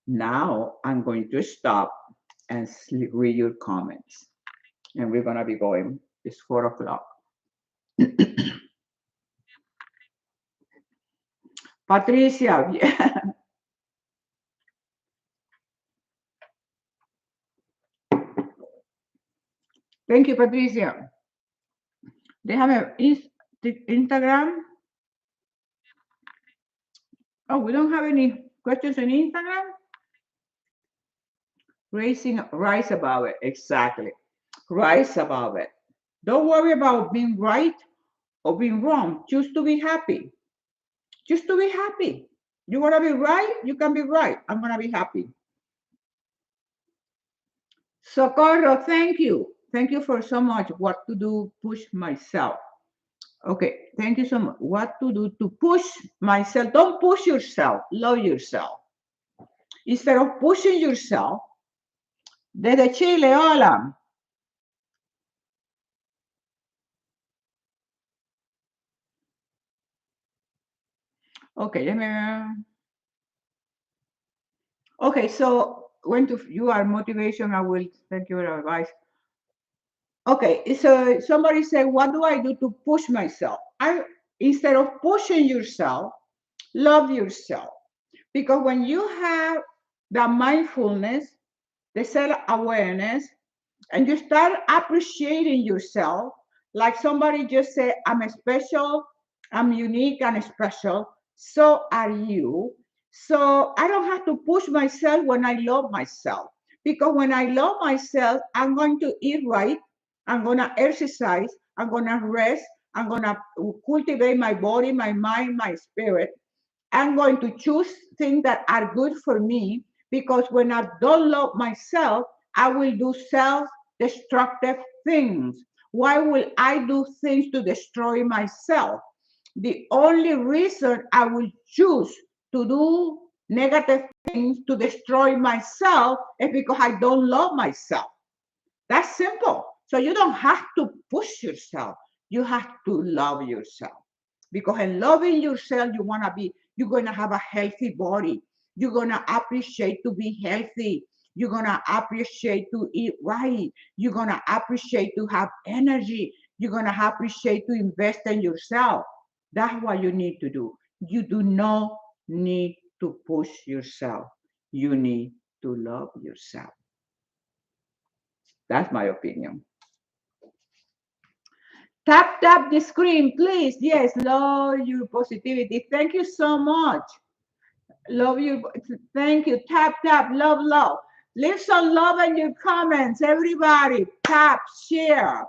Now I'm going to stop and read your comments. And we're going to be going. It's 4 o'clock. Patricia, yeah. Thank you, Patricia. Déjame Instagram. Oh, we don't have any questions on Instagram? Rise above it. Exactly. Rise above it. Don't worry about being right or being wrong. Choose to be happy. Just to be happy. You want to be right? You can be right. I'm going to be happy. Socorro, thank you. Thank you for so much. What to do, push myself. Okay, thank you so much. What to do to push myself? Don't push yourself. Love yourself. Instead of pushing yourself, desde Chile, hola. Okay, let me. Okay, so when to you are motivation, I will thank you for your advice. Okay, so somebody said, what do I do to push myself? I instead of pushing yourself, love yourself. Because when you have the mindfulness, the self-awareness, and you start appreciating yourself, like somebody just said, I'm special, I'm unique and special, so are you. So I don't have to push myself when I love myself. Because when I love myself, I'm going to eat right, I'm going to exercise, I'm going to rest, I'm going to cultivate my body, my mind, my spirit. I'm going to choose things that are good for me because when I don't love myself, I will do self destructive things. Why will I do things to destroy myself? The only reason I will choose to do negative things to destroy myself is because I don't love myself. That's simple. So you don't have to push yourself. You have to love yourself. Because in loving yourself, you're gonna have a healthy body. You're gonna appreciate to be healthy. You're gonna appreciate to eat right. You're gonna appreciate to have energy. You're gonna appreciate to invest in yourself. That's what you need to do. You do not need to push yourself. You need to love yourself. That's my opinion. Tap the screen, please. Yes, love your positivity. Thank you so much. Love you. Thank you. Tap, love. Leave some love in your comments, everybody. Tap, share.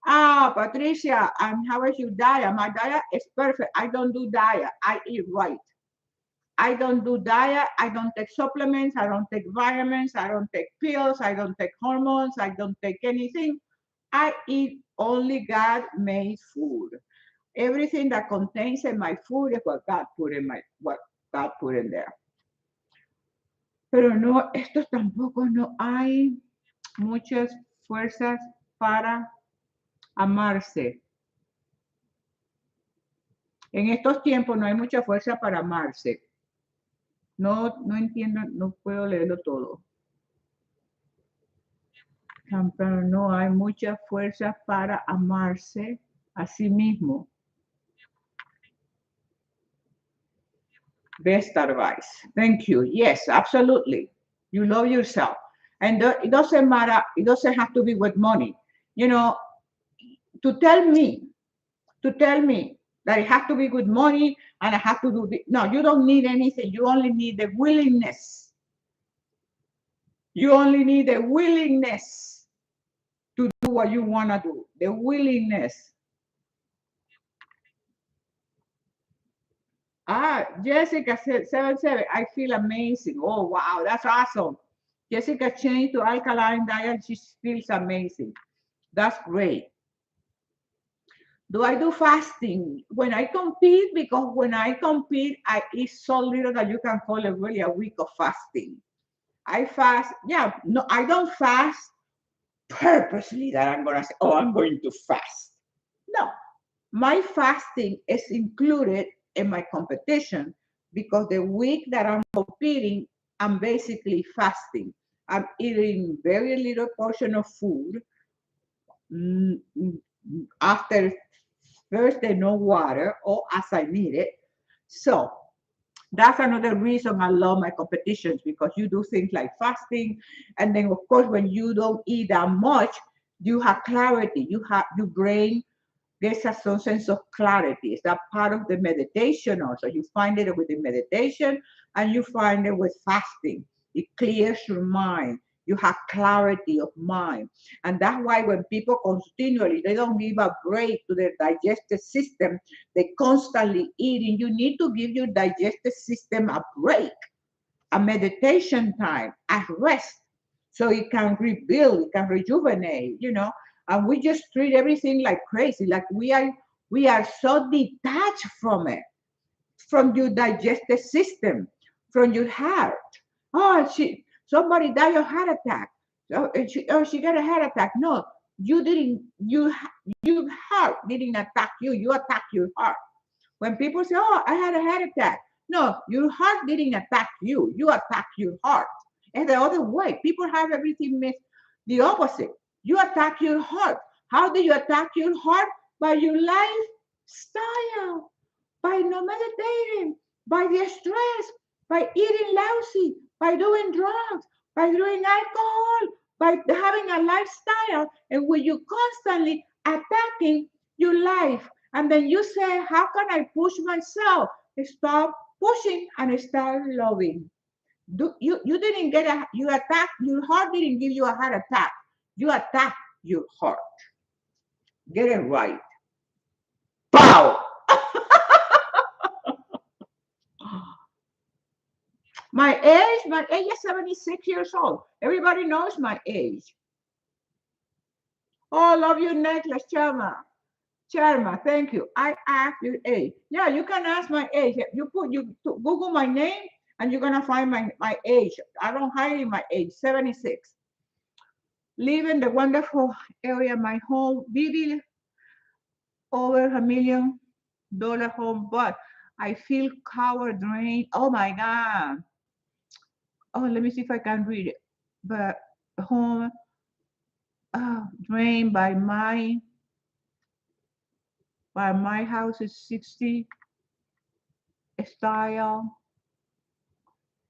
Ah, Patricia, how is your diet? My diet is perfect. I don't do diet. I eat right. I don't do diet. I don't take supplements. I don't take vitamins. I don't take pills. I don't take hormones. I don't take anything. I eat only God-made food. Everything that contains in my food is what God put in there. Pero no, esto tampoco no hay muchas fuerzas para amarse. En estos tiempos no hay mucha fuerza para amarse. No, no entiendo, no puedo leerlo todo. Pero no hay mucha fuerza para amarse a sí mismo. Best advice. Thank you. Yes, absolutely. You love yourself. And it doesn't matter, it doesn't have to be with money. You know, to tell me that it has to be with money and I have to do this. No, you don't need anything. You only need the willingness You only need a willingness to do what you want to do. The willingness. Jessica said 77. I feel amazing. Oh, wow. That's awesome. Jessica changed to alkaline diet. She feels amazing. That's great. Do I do fasting when I compete? Because when I compete, I eat so little that you can call it really a week of fasting. I fast. Yeah, no, I don't fast purposely that I'm gonna say, oh, I'm going to fast. No, my fasting is included in my competition because the week that I'm competing, I'm basically fasting. I'm eating very little portion of food. mm, mm, After Thursday, no water or as I need it. So that's another reason I love my competitions because you do things like fasting, and then of course when you don't eat that much, you have clarity. You have your brain gets a some sense of clarity. It's that part of the meditation also. You find it with the meditation and you find it with fasting. It clears your mind. You have clarity of mind. And that's why when people continually, they don't give a break to their digestive system, they constantly eating. You need to give your digestive system a break, a meditation time, a rest, so it can rebuild, it can rejuvenate, And we just treat everything like crazy, like we are so detached from it, from your digestive system, from your heart. Oh, somebody died of heart attack. She got a heart attack. No, you didn't. Your heart didn't attack you. You attacked your heart. When people say, "Oh, I had a heart attack," no, your heart didn't attack you. You attacked your heart. And the other way, people have everything mixed. The opposite. You attack your heart. How do you attack your heart? By your lifestyle, by not meditating, by the stress, by eating lousy, by doing drugs, by doing alcohol, by having a lifestyle, and when you constantly attacking your life, and then you say, how can I push myself? Stop pushing and start loving. You didn't get you attack, your heart didn't give you a heart attack. You attack your heart. Get it right. Pow! My age is 76 years old. Everybody knows my age. Oh, love your necklace, Charma. Charma, thank you. I asked your age. Yeah, you can ask my age. You Google my name and you're gonna find my age. I don't hide my age, 76. Live in the wonderful area, my home, vivid over $1 million home, but I feel coward drained. Oh my God. Oh, let me see if I can read it. But home drained by my house is 60 style,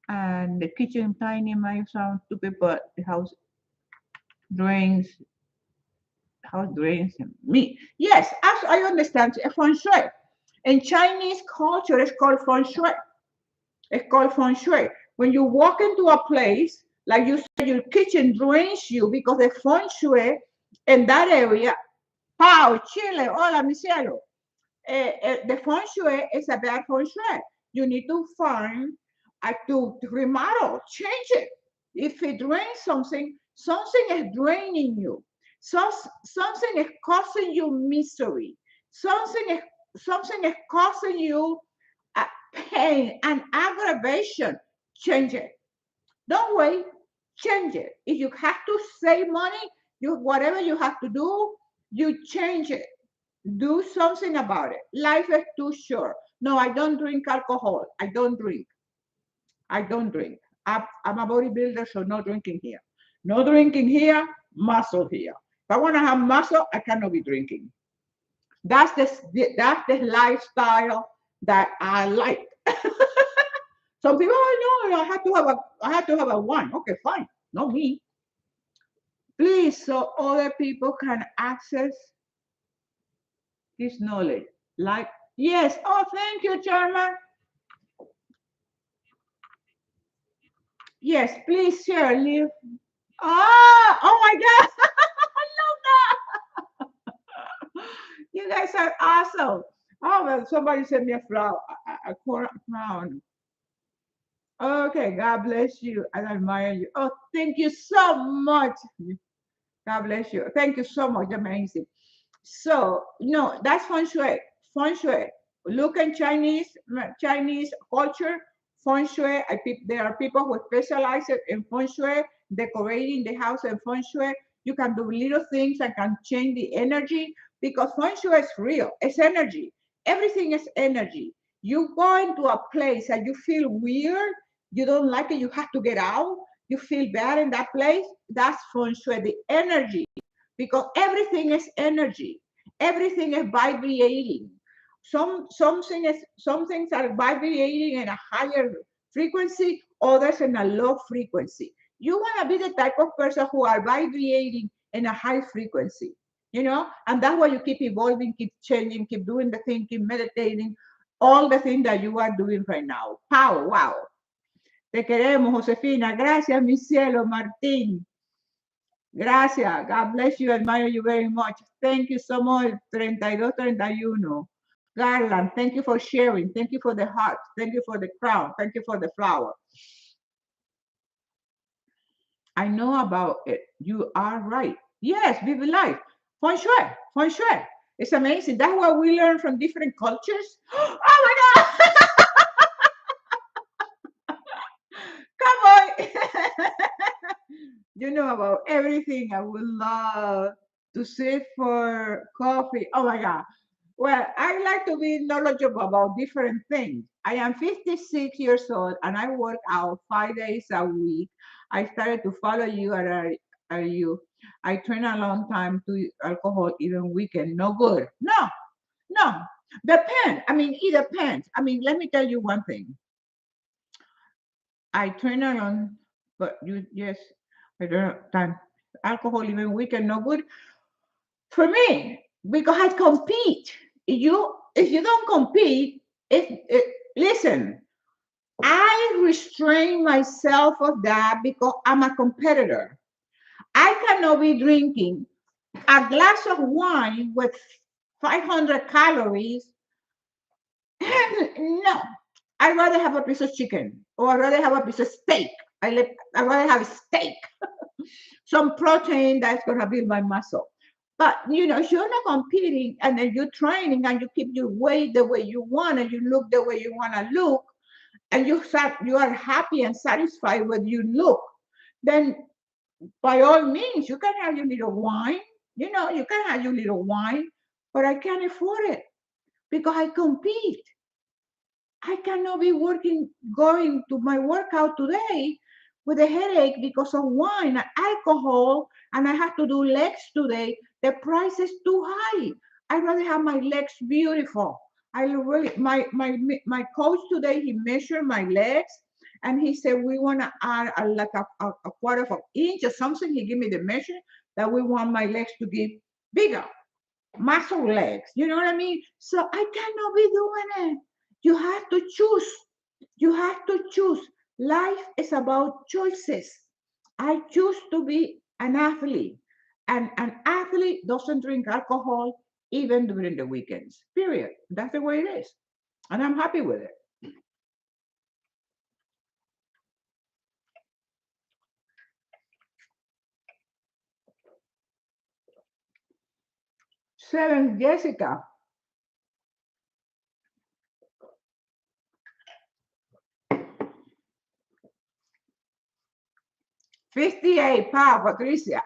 and the kitchen tiny might sound stupid, but the drains house drains me. Yes, as I understand, feng shui. In Chinese culture, it's called feng shui. It's called feng shui. When you walk into a place, like you said, your kitchen drains you because the feng shui in that area. Pau, Chile, hola, mi cielo. The feng shui is a bad feng shui. You need to find to remodel, change it. If it drains something, something is draining you. So, something is causing you misery. Something is something is causing you pain and aggravation. Change it. Don't wait. Change it. If you have to save money, you whatever you have to do, you change it. Do something about it. Life is too short. No, I don't drink alcohol. I don't drink. I don't drink. I'm a bodybuilder, so no drinking here. No drinking here, muscle here. If I want to have muscle, I cannot be drinking. That's the lifestyle that I like. Some people, oh no, I have to have a one. Okay, fine. Not me. Please, so other people can access this knowledge. Like, yes. Oh, thank you, Chairman. Yes, please share. Leave. Oh my God. I love that. You guys are awesome. Oh, well, somebody sent me a flower, a crown. Okay, God bless you. I admire you. Oh, thank you so much. God bless you. Thank you so much. Amazing. So, no, that's feng shui. Feng shui. Look in Chinese culture, feng shui. There are people who specialize in feng shui, decorating the house in feng shui. You can do little things that can change the energy because feng shui is real. It's energy. Everything is energy. You go into a place and you feel weird, you don't like it, you have to get out, you feel bad in that place. That's feng shui, the energy, because everything is energy. Everything is vibrating. Some things are vibrating in a higher frequency, others in a low frequency. You want to be the type of person who are vibrating in a high frequency, and that's why you keep evolving, keep changing, keep doing the thing, keep meditating, all the things that you are doing right now. Power, wow. Te queremos, Josefina. Gracias, mi cielo, Martín. Gracias. God bless you. Admire you very much. Thank you so much. 3231. Garland, thank you for sharing. Thank you for the heart. Thank you for the crown. Thank you for the flower. I know about it. You are right. Yes, vive life. Feng shui. Feng shui. It's amazing. That's what we learn from different cultures. Oh my God. Come on. You know about everything. I would love to sit for coffee. Oh my God. Well, I like to be knowledgeable about different things. I am 56 years old and I work out 5 days a week. I started to follow you at you. I turn a long time to alcohol, even weekend. No good. No, no. Depends. I mean, it depends. I mean, let me tell you one thing. I turn around, but yes, I don't have time. Alcohol, even weekend, no good for me because I compete. If you don't compete, listen. I restrain myself of that because I'm a competitor. I cannot be drinking a glass of wine with 500 calories. No, I'd rather have a piece of chicken or I'd rather have a piece of steak. I'd rather have a steak, some protein that's going to build my muscle. But if you're not competing and then you're training and you keep your weight the way you want and you look the way you want to look, and you are happy and satisfied with you look, then by all means you can have your little wine. You can have your little wine, but I can't afford it because I compete. I cannot be going to my workout today with a headache because of wine and alcohol, and I have to do legs today. The price is too high. I'd rather have my legs beautiful. I really, my coach today, he measured my legs, and he said we want to add like a quarter of an inch or something. He gave me the measure that we want my legs to get bigger, muscle legs. You know what I mean? So I cannot be doing it. You have to choose. You have to choose. Life is about choices. I choose to be an athlete, and an athlete doesn't drink alcohol even during the weekends. Period. That's the way it is, and I'm happy with it. Seven, Jessica. 58, Patricia.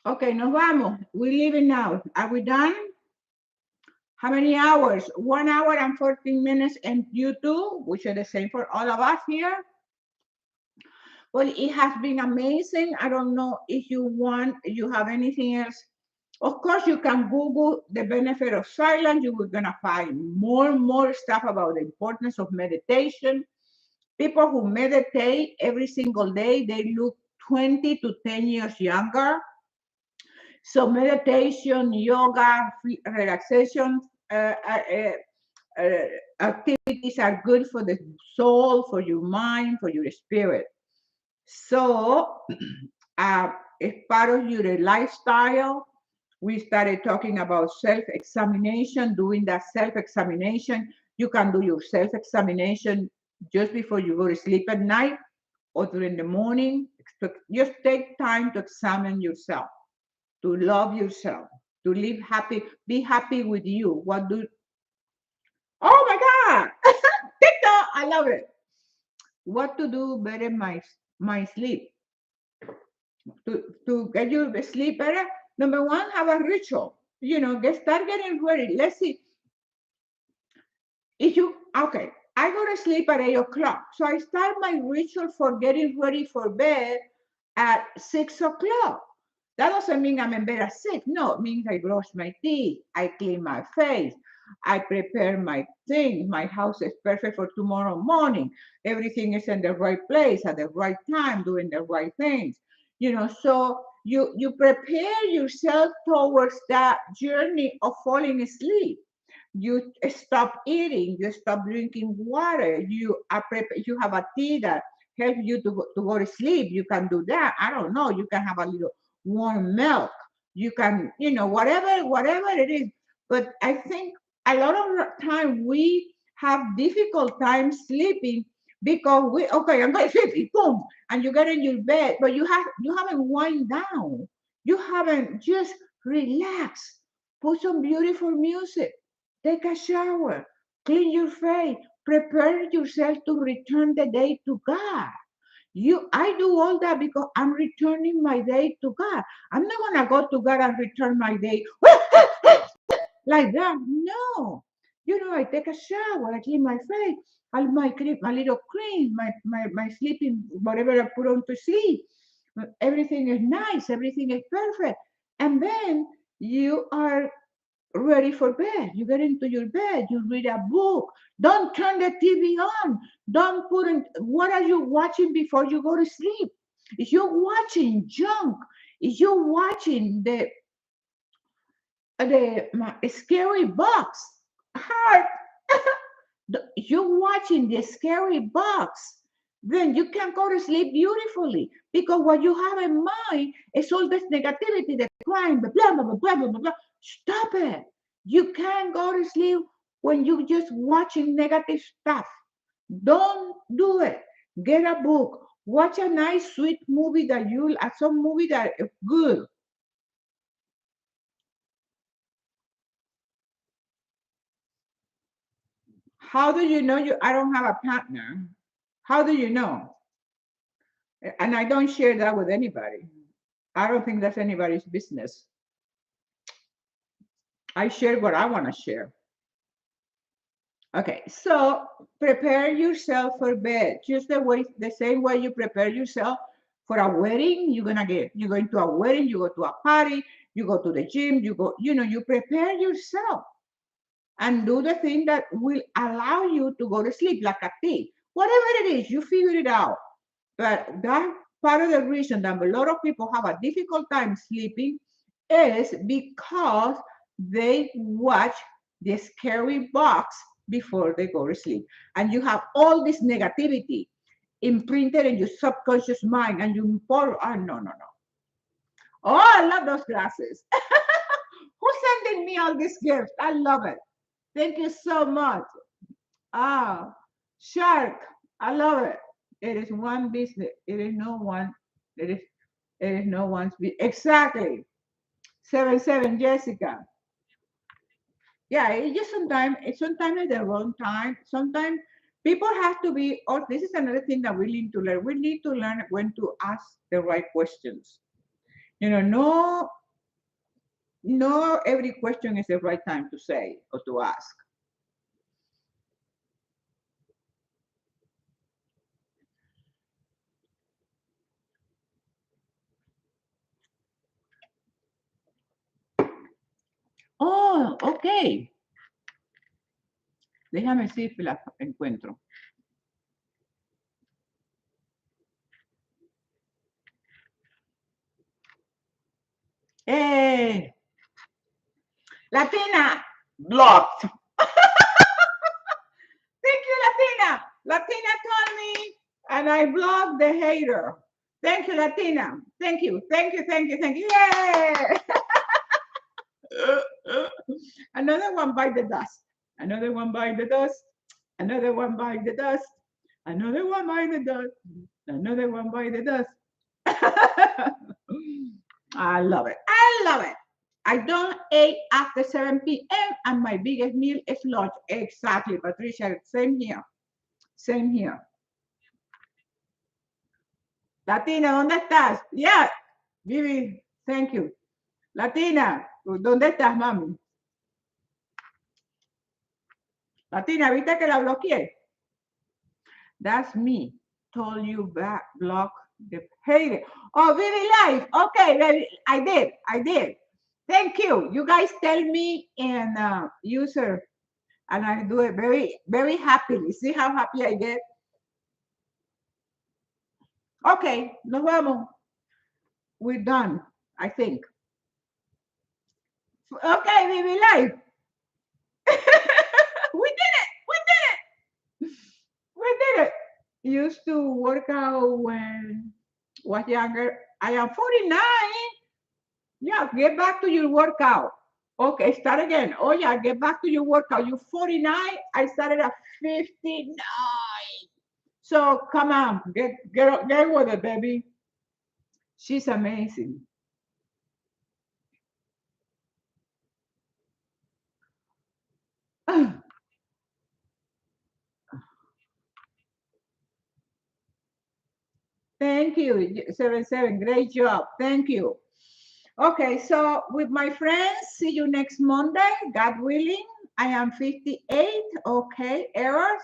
Okay, nos vamos. We're leaving now. Are we done? How many hours? 1 hour and 14 minutes in YouTube, which are the same for all of us here. Well, it has been amazing. I don't know if you have anything else. Of course, you can Google the benefit of silence. You are gonna find more and more stuff about the importance of meditation. People who meditate every single day, they look 20 to 10 years younger. So meditation, yoga, relaxation, activities are good for the soul, for your mind, for your spirit. So, as part of your lifestyle, we started talking about self-examination, doing that self-examination. You can do your self-examination just before you go to sleep at night or during the morning. Just take time to examine yourself, to love yourself, to live happy, be happy with you. Oh my God, TikTok, I love it. What to do better my sleep? To get your sleep better, number one, have a ritual. Start getting ready. Let's see. If you okay, I go to sleep at 8 o'clock. So I start my ritual for getting ready for bed at 6 o'clock. That doesn't mean I'm in bed at 6. No, it means I brush my teeth, I clean my face, I prepare my things. My house is perfect for tomorrow morning. Everything is in the right place at the right time, doing the right things. So you prepare yourself towards that journey of falling asleep. You stop eating, you stop drinking water, you have a tea that helps you to go to sleep. You can do that. I don't know. You can have a little warm milk. You can, whatever it is. But I think a lot of time we have difficult time sleeping because okay, I'm going to sleep, boom, and you get in your bed, but you haven't wind down. You haven't just relaxed. Put some beautiful music, take a shower, clean your face, prepare yourself to return the day to God. I do all that because I'm returning my day to God. I'm not gonna go to God and return my day like that. No. I take a shower, I clean my face, my cream, my little cream, my sleeping, whatever I put on to sleep. Everything is nice, everything is perfect. And then you are ready for bed. You get into your bed, you read a book. Don't turn the TV on. Don't put in, what are you watching before you go to sleep? If you're watching junk, if you're watching the scary box, heart, you're watching the scary box, then you can go to sleep beautifully because what you have in mind is all this negativity, the crime, the blah, blah, blah, blah, blah, blah, blah. Stop it. You can't go to sleep when you're just watching negative stuff. Don't do it. Get a book. Watch a nice, sweet movie some movie that is good. How do you know I don't have a partner? How do you know? And I don't share that with anybody. I don't think that's anybody's business. I share what I want to share. Okay, so prepare yourself for bed. Just the same way you prepare yourself for a wedding. You're going to a wedding, you go to a party, you go to the gym, you prepare yourself and do the thing that will allow you to go to sleep like a tea. Whatever it is, you figure it out. But that part of the reason that a lot of people have a difficult time sleeping is because they watch the scary box before they go to sleep. And you have all this negativity imprinted in your subconscious mind and you fall, oh, no, no, no. Oh, I love those glasses. Who's sending me all these gifts? I love it. Thank you so much. Ah, shark. I love it. It is one business. It is no one. It is. It is no one's business. Exactly. 7-7, Jessica. Yeah. It's sometimes at the wrong time. Sometimes people have to be. Oh, this is another thing that we need to learn. We need to learn when to ask the right questions. No, no. Every question is the right time to say or to ask. Oh, okay. Déjame ver si la encuentro. Eh, Latina blocked. Latina told me, and I blocked the hater. Thank you, Latina. Thank you, thank you, thank you, thank you. Yay! Another one by the dust. Another one by the dust. Another one by the dust. Another one by the dust. Another one by the dust. I love it. I love it. I don't eat after 7 p.m. and my biggest meal is lunch. Exactly, Patricia. Same here. Same here. Latina, ¿dónde estás? Yeah, Vivi, thank you. Latina, ¿dónde estás, mami? Latina, ¿viste que la bloqueé? That's me. Told you back, block the hater. Oh, Vivi Life. Okay, baby. I did. I did. Thank you. You guys tell me in user, and I do it very, very happily. See how happy I get? Okay, nos vamos. We're done, I think. Okay, Vivi Life. We did it. We did it. We did it. Used to work out when was younger. I am 49. Yeah, get back to your workout. Okay, start again. Oh yeah, get back to your workout. You're 49. I started at 59. So come on, get with it, baby. She's amazing. Thank you, 77. Great job. Thank you. Okay, so with my friends, see you next Monday, God willing. I am 58. Okay, errors.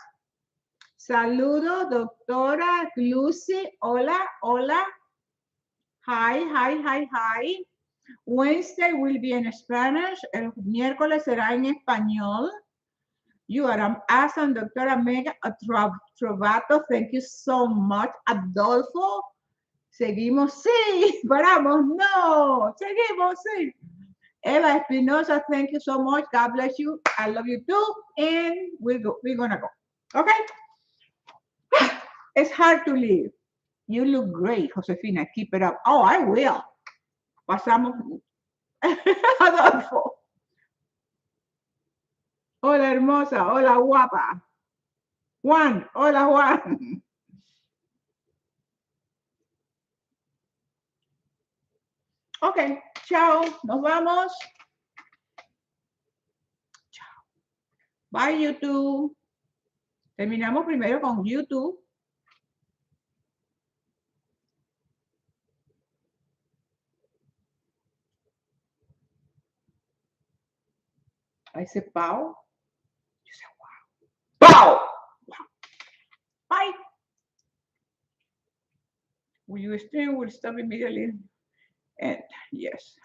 Saludo, doctora Lucy. Hola, hola. Hi, hi, hi, hi. Wednesday will be in Spanish. El miércoles será en español. You are awesome, doctora Mega Trovato. Thank you so much. Adolfo. Seguimos, sí. Paramos, no. Seguimos, sí. Eva Espinosa, thank you so much. God bless you. I love you too. And we're gonna go. Okay? It's hard to leave. You look great, Josefina. Keep it up. Oh, I will. Pasamos. Adolfo. Hola, hermosa. Hola, guapa. Juan. Hola, Juan. Ok. Chao. Nos vamos. Bye, YouTube. Terminamos primero con YouTube. I said pow. You said wow. Pow. Wow. Bye. Will you stream will stop immediately? And yes.